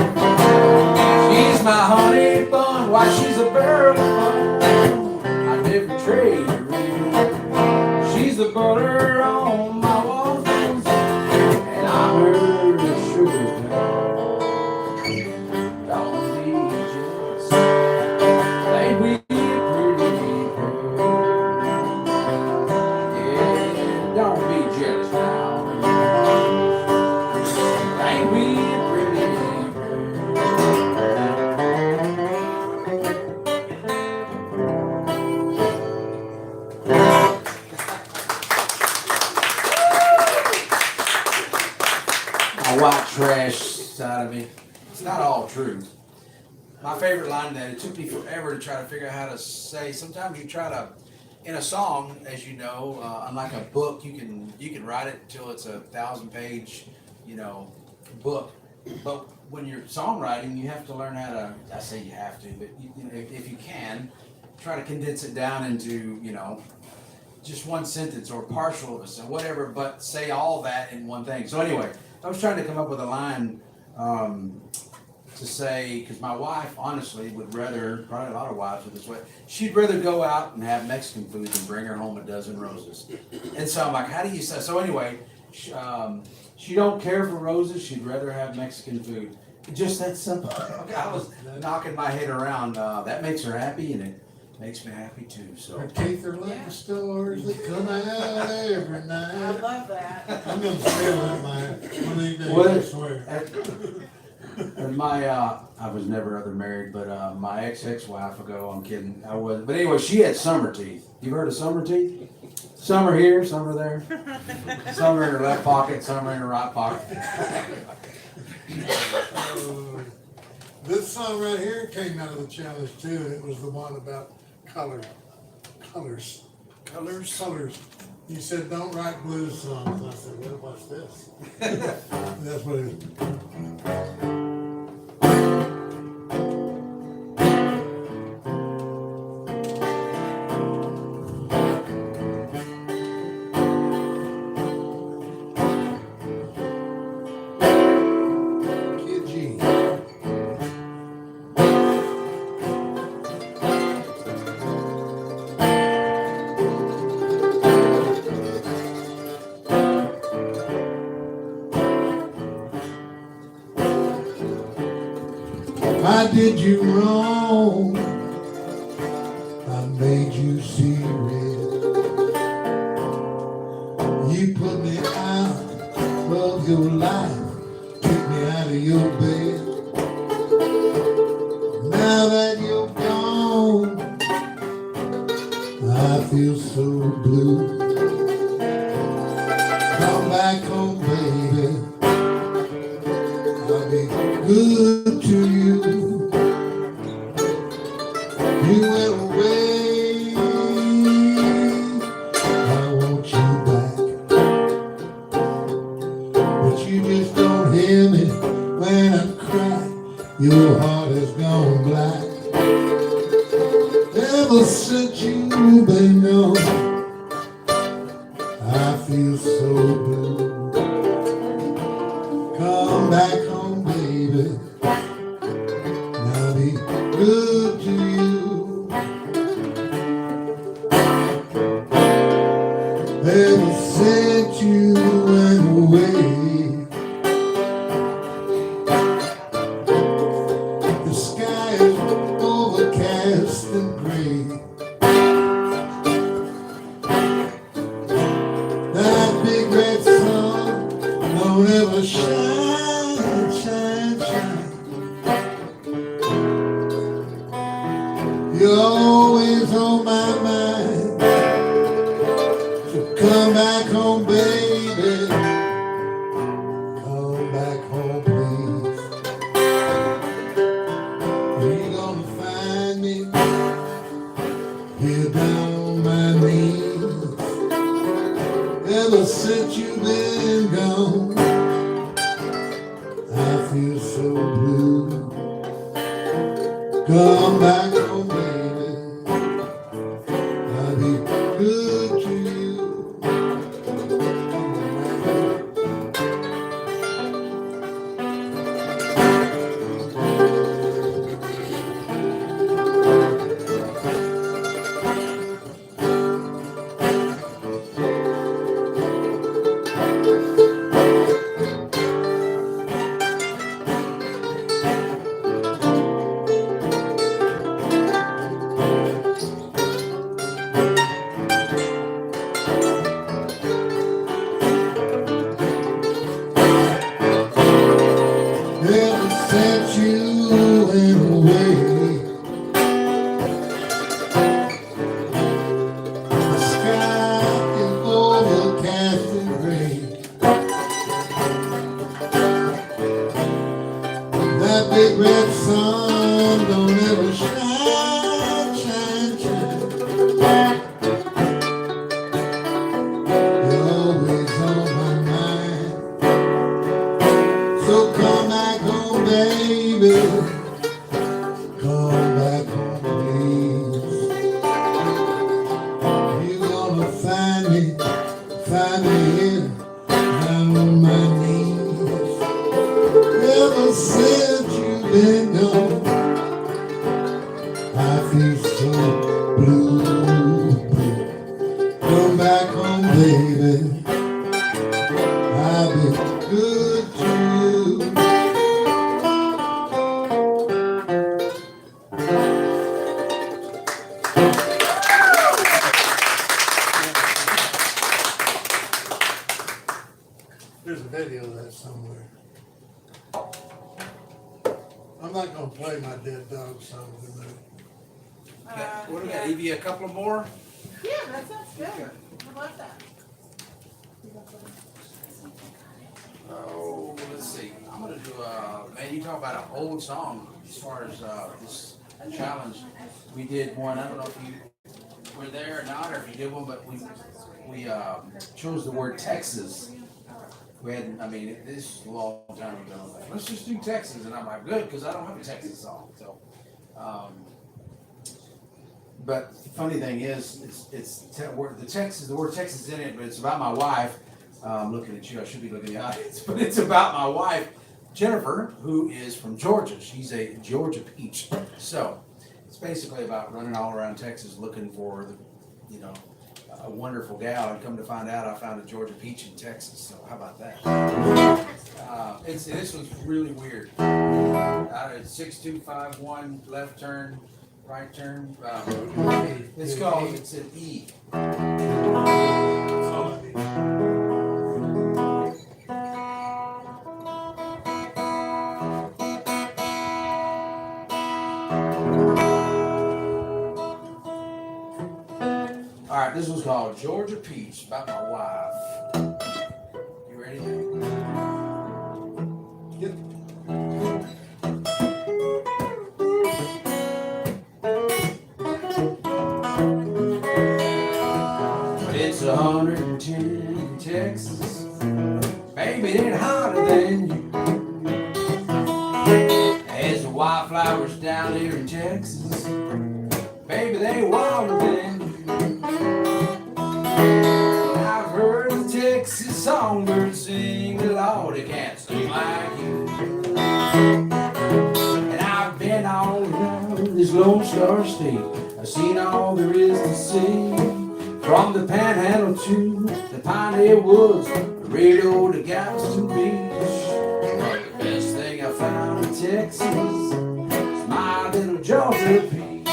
She's my honey bun, why she's a barrel of fun. I never trade her in. She's the butter on my waffles, and I'm her sugar bear. Don't be jealous, ain't we a pretty pair? Yeah, don't be jealous now. Ain't we a pretty pair? My white trash side of me. It's not all true. My favorite line that it took me forever to try to figure out how to say. Sometimes you try to, in a song, as you know, unlike a book, you can write it until it's a 1,000-page, you know, book. But when you're songwriting, you have to learn how to. I say you have to, but you know, if you can, try to condense it down into, you know, just one sentence or partial of a sentence, whatever, but say all that in one thing. So anyway, I was trying to come up with a line to say, because my wife, honestly, would rather, probably a lot of wives are this way, she'd rather go out and have Mexican food than bring her home a dozen roses. And so I'm like, how do you say? So anyway, she don't care for roses, she'd rather have Mexican food. Just that simple. I was knocking my head around. That makes her happy, and it makes me happy too. So. Her teeth are like the stars that come out every I night. love that. I'm gonna say that one of these days, What? I swear. Her my I was never other married, but my ex-wife ago, I'm kidding, I was. But anyway, she had summer teeth. You heard of summer teeth? Some are here, some are there. Some are in her left pocket, some are in her right pocket. This song right here came out of the challenge too, and it was the one about colors. You said don't write blues songs. I said, well, what's this? That's what it is. Kid G. I did you wrong. I made you see red. You put me out of your life, took me out of your bed. Now that you're gone, I feel so blue. Come back home, baby. I'll be good to you. You went away, I want you back. But you just don't hear me when I cry. Your heart has gone black. Ever since you've been gone, I feel so blue. Come back home, baby. I'll be good to you. Ever since you went away, the sky is overcast and gray. That big red sun don't ever shine, shine, shine. You're always on my mind. So come back home, baby. Come back home, please. You're gonna find me here down on my knees. Ever since you've been gone, I feel so blue. Come back home, baby. I'll be good to you. Ever since you went away, the sky is overcast and gray. That big red sun don't ever shine, shine, shine. You're always on my mind. So come back home, baby. Come back home, please. You're gonna find me here, down on my knees. Ever since you've been gone, I feel so blue. Come back home, baby. I'll be good to you. There's a video of that somewhere. I'm not gonna play my dead dog song tonight. What do we got, Yeah. Evie, a couple more? Yeah, that sounds good. I love that. Oh, let's see, I'm gonna do, man, you talk about an old song as far as, this challenge. We did one, I don't know if you were there or not, or if you did one, but we chose the word Texas. We had, I mean, this is a long time ago, I was like, let's just do Texas, and I'm like, good, because I don't have a Texas song, so. But the funny thing is, the word Texas is in it, but it's about my wife. I'm looking at you, I should be looking at the audience, but it's about my wife, Jennifer, who is from Georgia. She's a Georgia peach. So it's basically about running all around Texas looking for the, a wonderful gal, and come to find out I found a Georgia peach in Texas. So how about that? This was really weird. It's 6251 left turn, right turn. It's an E. That's all I need. All right, this one's called Georgia Peach, about my wife. You ready? Yep. But it's 110 in Texas. Baby, it ain't hotter than you. There's the wildflowers down here in Texas. Baby, they ain't wilder than you. I've heard the Texas songbird sing, but Lord, they can't sing like you. And I've been all around this Lone Star State. I've seen all there is to see. From the Panhandle to the Piney Woods, the radio to Galveston Beach. But the best thing I found in Texas is my little Georgia peach.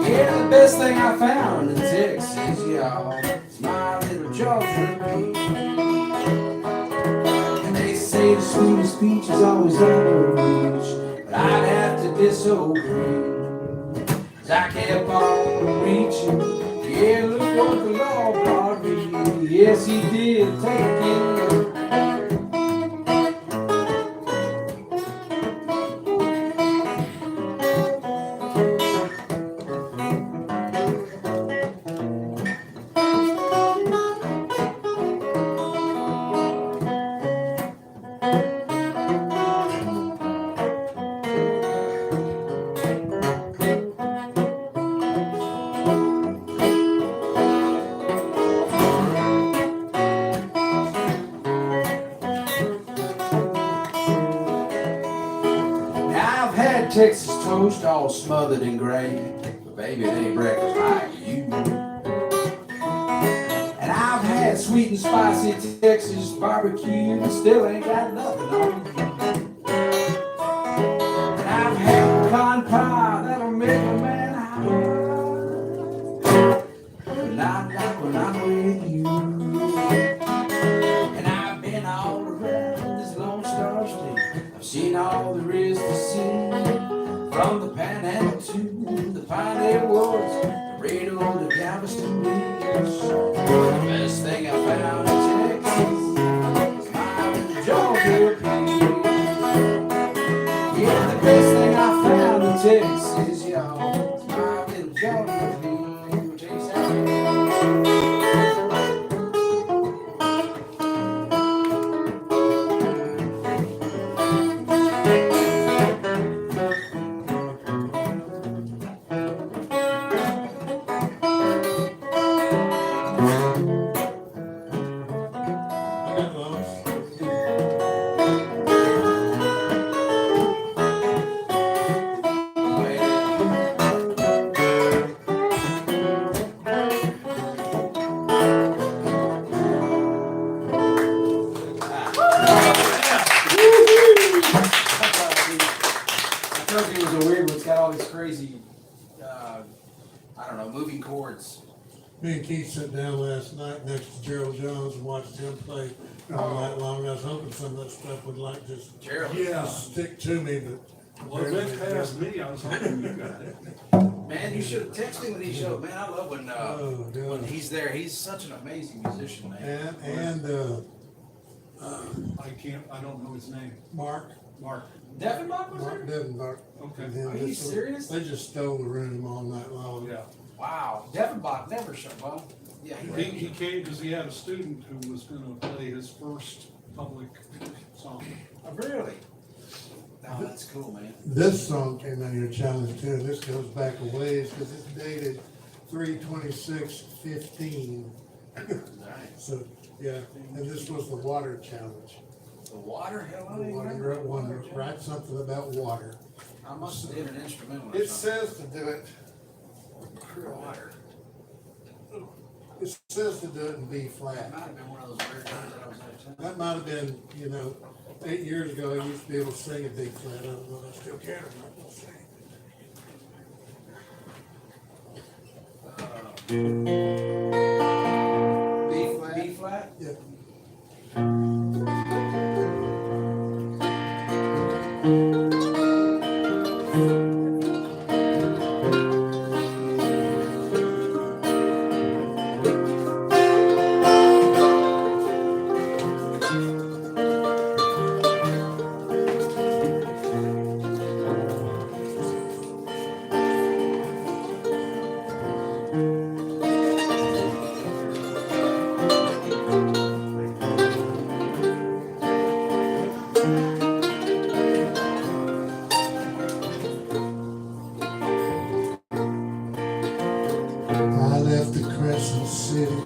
Yeah, the best thing I found in Texas, y'all, is my little Georgia peach. And they say the sweetest peach is always under reach, but I'd have to disagree. 'Cause I kept on reaching. Yeah, look what the law brought me. Yes, he did take it. Now I've had Texas toast all smothered in gravy, but baby, it ain't breakfast like you. And I've had sweet and spicy Texas barbecue, but still ain't got nothing on you. And I've had pecan pie that'll make a man high, but not like when I'm with you. And I've been all around this Lone Star State. I've seen all there is to see. From the Panhandle to the Piney Woods, the radio to Galveston Beach. The best thing I found in Texas is my little Georgia peach. Yeah, the best thing I found in Texas, y'all, is my little Georgia peach. Taste that. I told you it was a weird one. It's got all these crazy, I don't know, moving chords. Me and Keith sat down last night next to Gerald Jones and watched him play all night long. I was hoping some of that stuff would like just Gerald. Yeah, stick to me, but. well, it went past me, I was hoping you got it. Man, you should have texted me when he showed. Man, I love when Oh, when God. he's there. He's such an amazing musician, man. I don't know his name. Mark Devenbach was Mark there? Devenbach. Okay. and him Are you just- serious? They just stole the room all night long. Yeah, Wow, Devenbach never showed. Well, yeah, he came because he had a student who was gonna play his first public song. Oh, really? Oh, that's cool, man. This song came out of your challenge too. This goes back a ways because it's dated 3/26/15. Nice. So, yeah, and this was the water challenge. The water, hell, I The don't even water, remember. you wrote one, write something about water. I must have did an instrumental or It something. says to do it, Water. it says to do it in B That flat. might have been one of those rare times that I was out of town. That might have been, 8 years ago, I used to be able to sing a B flat. I don't know if I still can or not. We'll see. B flat? B flat? Yeah. I left the Crescent City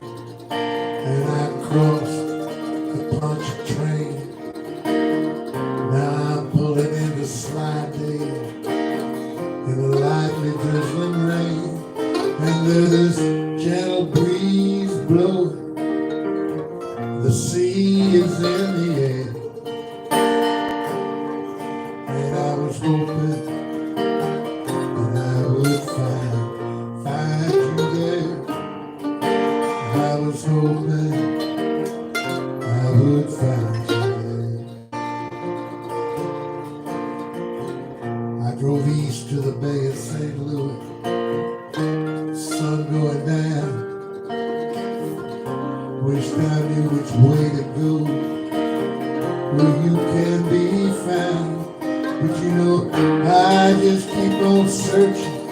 and I crossed the Pontchartrain. Now I'm pulling into Slidell in a lightly drizzling rain, and there's this gentle breeze blowing. The sea is in the air, and I was hoping that I would find you there. I was hoping I would find you there. I drove east to the Bay of St. Louis, sun going down. Wished I knew which way to go, where you can be found. But I just keep on searching.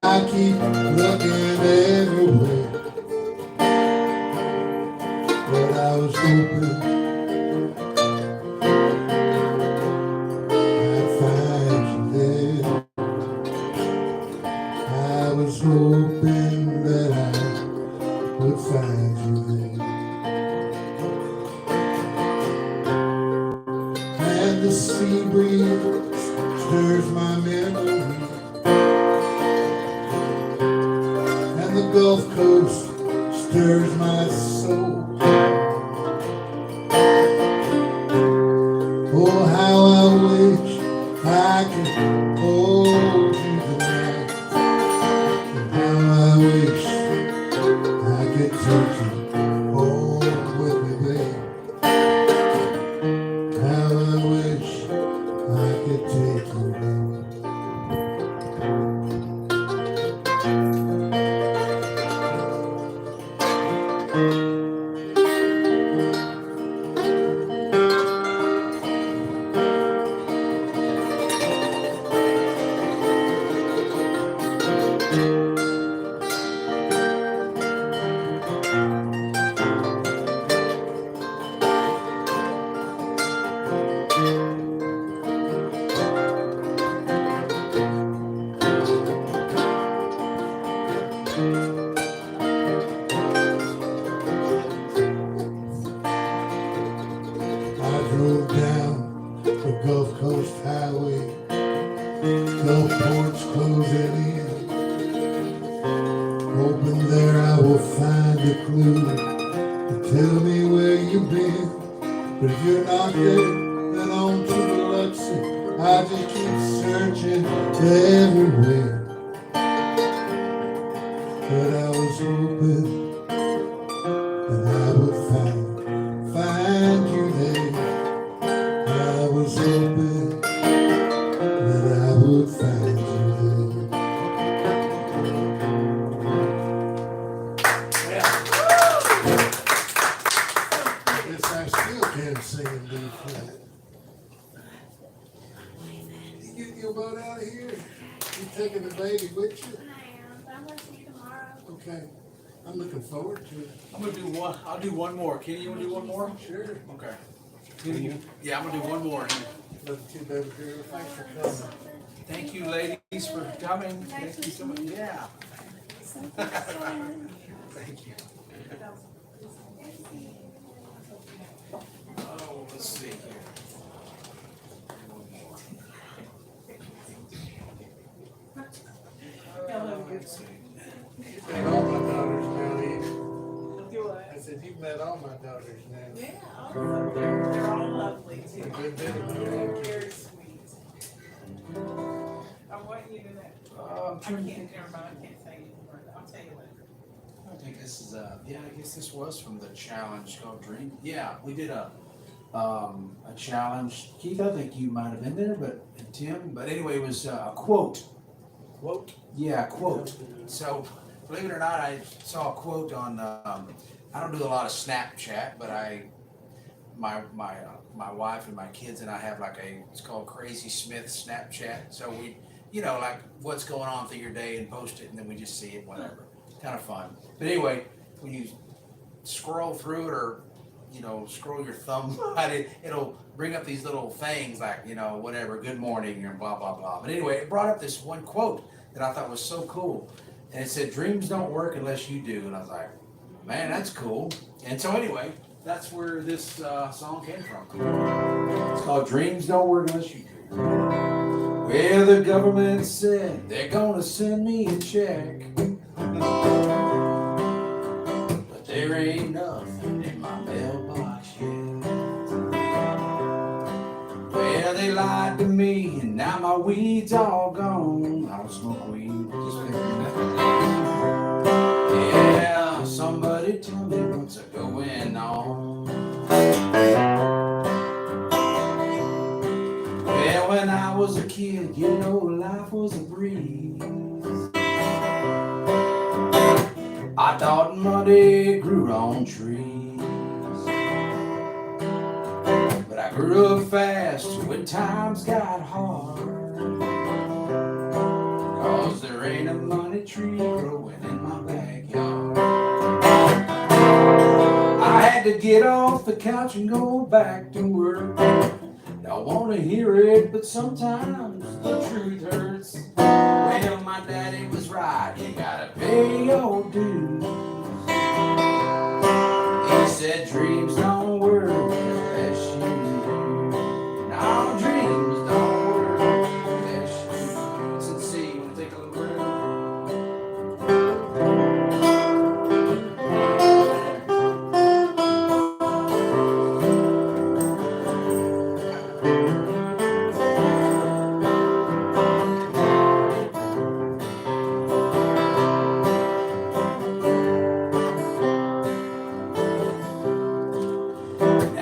I keep looking everywhere, but I was hoping I'd find you there. I was hoping that I would find you there. And the sea breeze stirs my memory, and the Gulf Coast stirs my soul. Oh, how I wish I could hold you tonight, and how I wish I could take you home with me, babe. How I wish I could take you home. I drove down the Gulf Coast Highway, Gulf ports closing in, hoping there I will find a clue to tell me where you've been. But if you're not there, then on to Biloxi. I just keep searching everywhere, but I was hoping that I would find you there. I was hoping that I would find you there. Yes, I still can sing in B flat. You get your butt out of here. You taking the baby with you? I am, but I'm gonna see you tomorrow. Okay. I'm looking forward to it. I'm gonna do one. I'll do one more. Kenny, you wanna do one more? Sure. Okay. Yeah, I'm gonna do one more. Love you too, baby girl. Thanks for coming. Thank you, ladies, for coming. Thank you so much. Yeah. Thank you. Oh, let's see here. One more. You've met all my daughters now, Eve. Do what? I said, you've met all my daughters now. Yeah, all of them. They're all lovely A too. good bit of them. Very sweet. I want you to know. I can't, never mind, I can't tell you the word. I'll tell you later. I think this is yeah, I guess this was from the challenge called Dream. Yeah, we did a challenge. Keith, I think you might have been there, and Tim, but anyway, it was a quote. Quote? Yeah, quote. So, believe it or not, I saw a quote on, I don't do a lot of Snapchat, but my wife and my kids and I have like it's called Crazy Smith Snapchat. So we, like what's going on through your day and post it, and then we just see it, whatever. Kind of fun. But anyway, when you scroll through it or, scroll your thumb at it, it'll bring up these little things like, whatever, good morning and blah, blah, blah. But anyway, it brought up this one quote that I thought was so cool. And it said, dreams don't work unless you do. And I was like, man, that's cool. And so anyway, that's where this song came from. It's called Dreams Don't Work Unless You Do. Well, the government said they're gonna send me a check. But there ain't nothing in my mailbox yet. Well, they lied to me, and now my weed's all gone. I don't smoke weed, just figuring that. Yeah, somebody tell me what's going on. Well, when I was a kid, life was a breeze. I thought money grew on trees. But I grew up fast when times got hard. 'Cause there ain't a money tree growing in my backyard. I had to get off the couch and go back to work. Don't wanna hear it, but sometimes the truth hurts. Well, my daddy was right, you gotta pay your dues. He said dreams don't work unless you do. No, dreams don't work unless you do. Let's see, you wanna take a little break?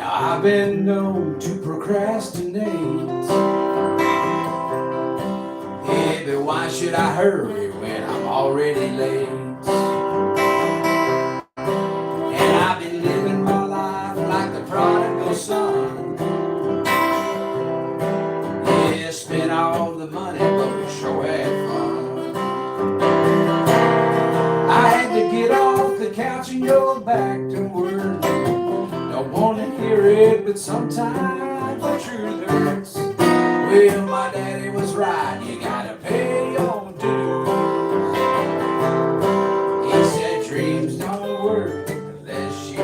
I've been known to procrastinate. Yeah, but why should I hurry when I'm already late? And I've been living my life like the prodigal son. Yeah, spent all the money, but we sure had fun. I had to get off the couch and go back to work. Don't wanna hear it, but sometimes the truth hurts. Well, my daddy was right, you gotta pay your dues. He said dreams don't work unless you do.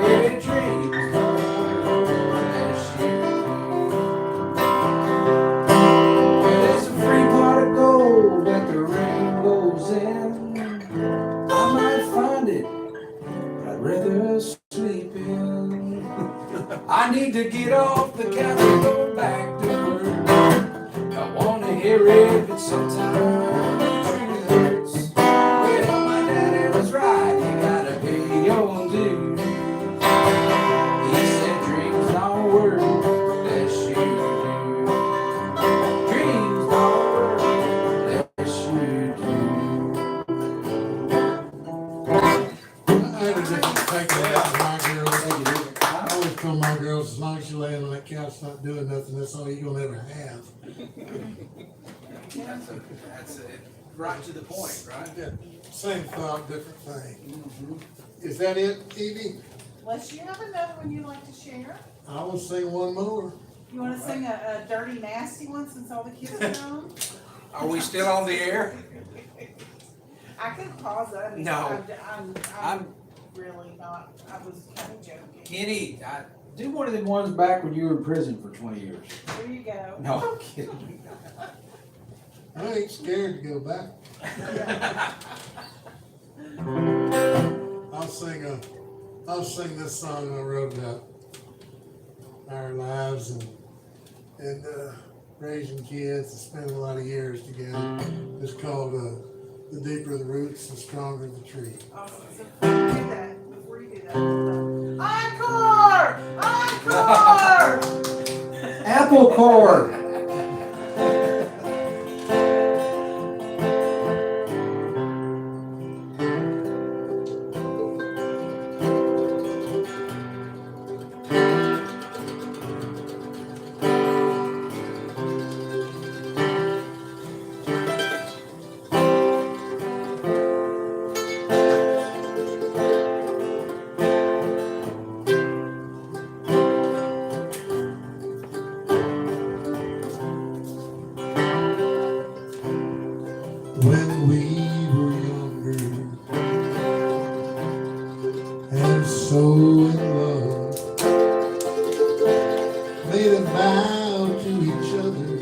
Yeah, dreams don't work unless you do. Well, there's a free pot of gold that the rainbow's in. I might find it, but I'd rather sleep in. I need to get off the couch and go back to work. I wanna hear it, but sometimes the truth hurts. Well, my man, when that couch's not doing nothing, that's all you're gonna ever have. That's it. Right to the point, right? Yeah, same thought, different thing. Is that it, Evie? Unless you have another one you'd like to share. I will sing one more. You wanna sing a dirty, nasty one since all the kids are home? Are we still on the air? I could pause it. No. I'm really not, I was kinda joking. Kenny, do one of them ones back when you were in prison for 20 years. There you go. No, I'm kidding. I ain't scared to go back. I'll sing this song I wrote about our lives and raising kids and spending a lot of years together. It's called The Deeper the Roots, the Stronger the Tree. Awesome. So before you do that, encore! Encore! Apple core. When we were younger and so in love, made a vow to each other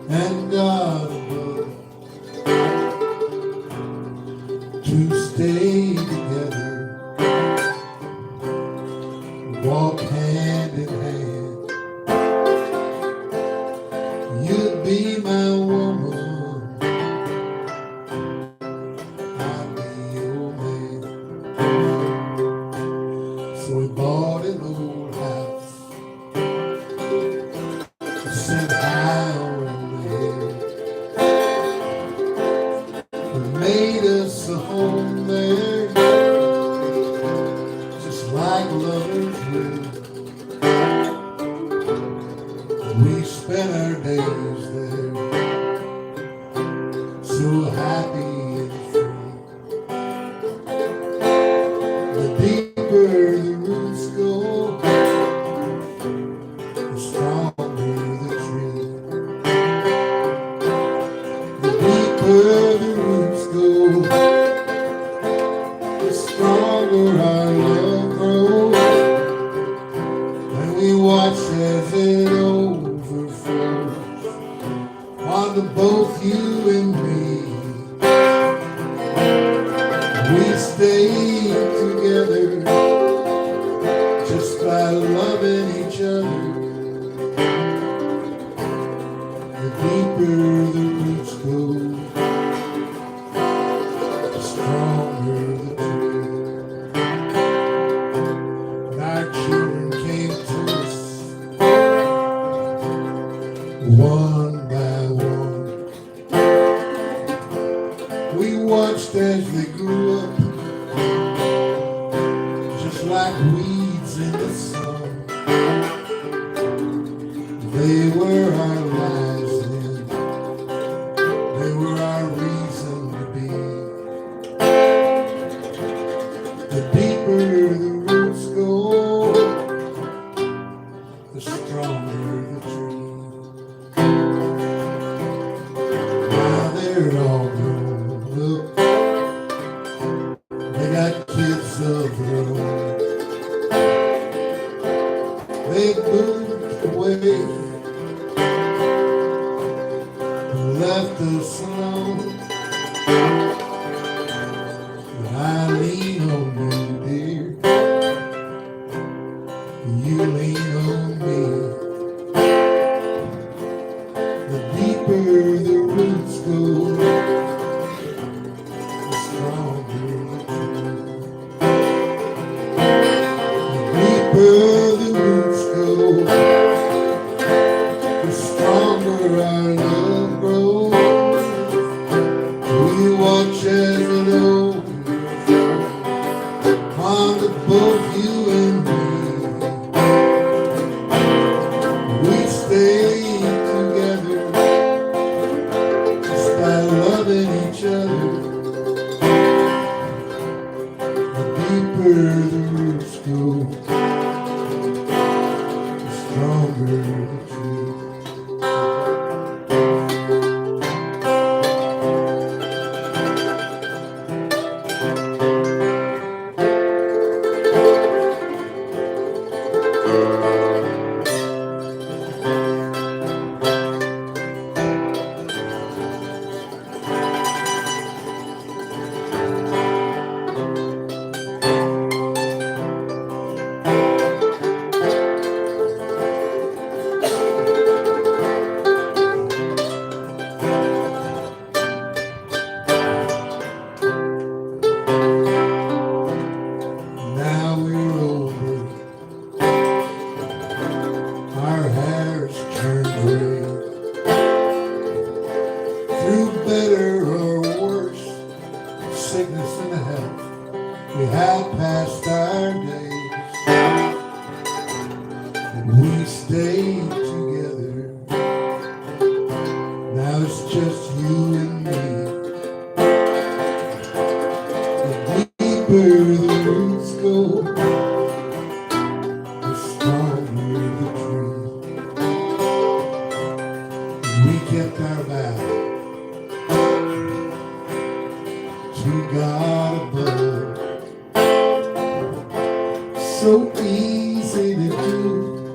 and God above to stay together, walk hand in hand. You'd be my woman, I'd be your man. So we bought an old house, set high on the hill. We made us a home there, just like lovers will. We spent our days there, so happy and free. The deeper the roots go, the stronger the tree. The deeper the roots go, the stronger our love grows. And we watch as it overflows onto both you and me. We stay together just by loving each other. The deeper the roots go, the stronger the tree. And our children came to us one by one. We watched as they grew up, just like weeds in the sun. They were our lives then, they were our reason to be. The deeper the roots go, the stronger the tree. Now they're all grown up, they got kids of their own. They moved away and left us alone. But I lean on you, dear, you lean on me. The deeper the roots go, the stronger the tree. The deeper the roots go, the stronger our love grows. We watch as it overflows onto both you and me. under the tree. Now we're older, our hair's turned gray. Through better or worse, sickness and health, we have passed our days. We stayed together, now it's just you and me. The deeper the roots go, the stronger the tree. We kept our vow to God above. So easy to do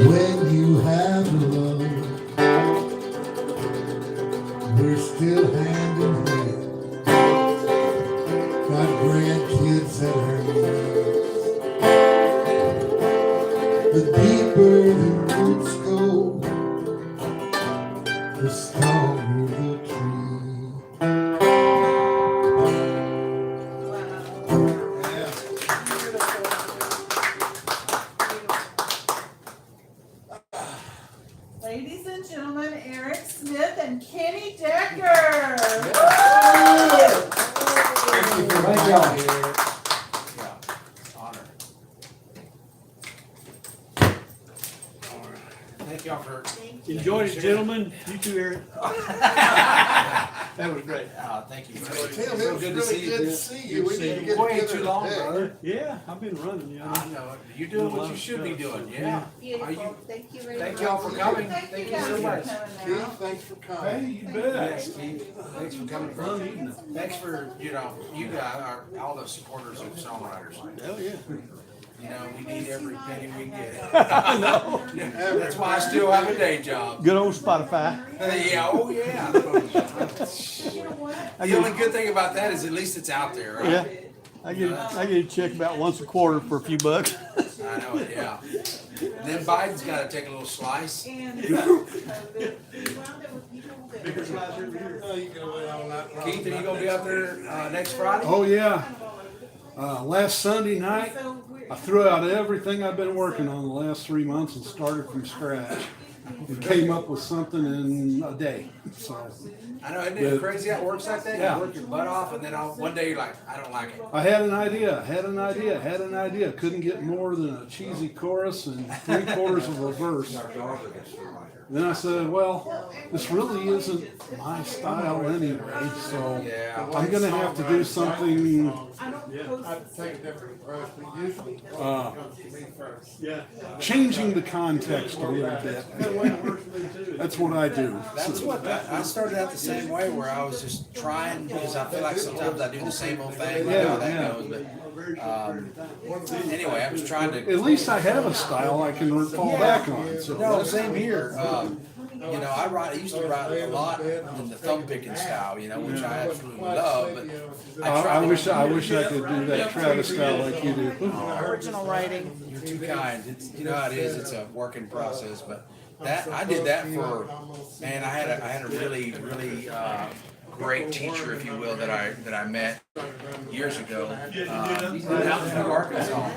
when you have love. We're still hand in hand, got grandkids at our knees. The deeper the roots go, the stronger the tree. Ladies and gentlemen, Eric Smith and Kenny Decker. Thank y'all. Yeah, honor. Thank y'all for. Enjoyed it, gentlemen. You too, Eric. That was great. Thank you. Tim, So it was good to really see you, good to Tim. see you. We Good to need to see get you. Way together too long, today. brother. Yeah, I've been running, you know. I know it. You're doing what you should be doing. Yeah. Beautiful, thank you very much. Thank y'all for coming. Thank you so guys for much. coming Keith, out. thanks for Hey, coming. you bet. Yes, Keith. Thanks for coming. Fun evening. Thanks for, you guys are all the supporters of songwriters. Hell, yeah. You know, we need every penny we get. I know. That's why I still have a day job. Good old Spotify. Yeah, oh yeah. You know what? The only good thing about that is at least it's out there, right? Yeah. I get a check about once a quarter for a few bucks. I know it, yeah. And then Biden's gotta take a little slice. And we wound up with people that. Oh, you can wait all night long. Keith, are you gonna be out there, next Friday? Oh, yeah. Last Sunday night, So we're. I threw out everything I've been working on the last 3 months and started from scratch. And came up with something in a day, so. I know, isn't it crazy how it works like that? Yeah. You work your butt off and then one day you're like, I don't like it. I had an idea, couldn't get more than a cheesy chorus and 3/4 of a verse. Then I said, well, this really isn't my style anyway, so Yeah. I'm gonna have to do something, I don't post. I'd take a different approach, but usually it Uh, comes to me first. Yeah. changing the context a little bit. That's what I do. That's what, I started out the same way where I was just trying, because I feel like sometimes I do the same old thing, like how that goes, but, anyway, I was trying to. At least I have a style I can fall back on, so. No, same here. You know, I used to write a lot in the thumb picking style, you know, which I absolutely love, but I wish I could do that Travis style like you do. Original writing. you're too kind. It's, you know how it is. It's a working process, but that I did that for, man. I had a really great teacher, if you will, that I met years ago. He's been out in Arkansas.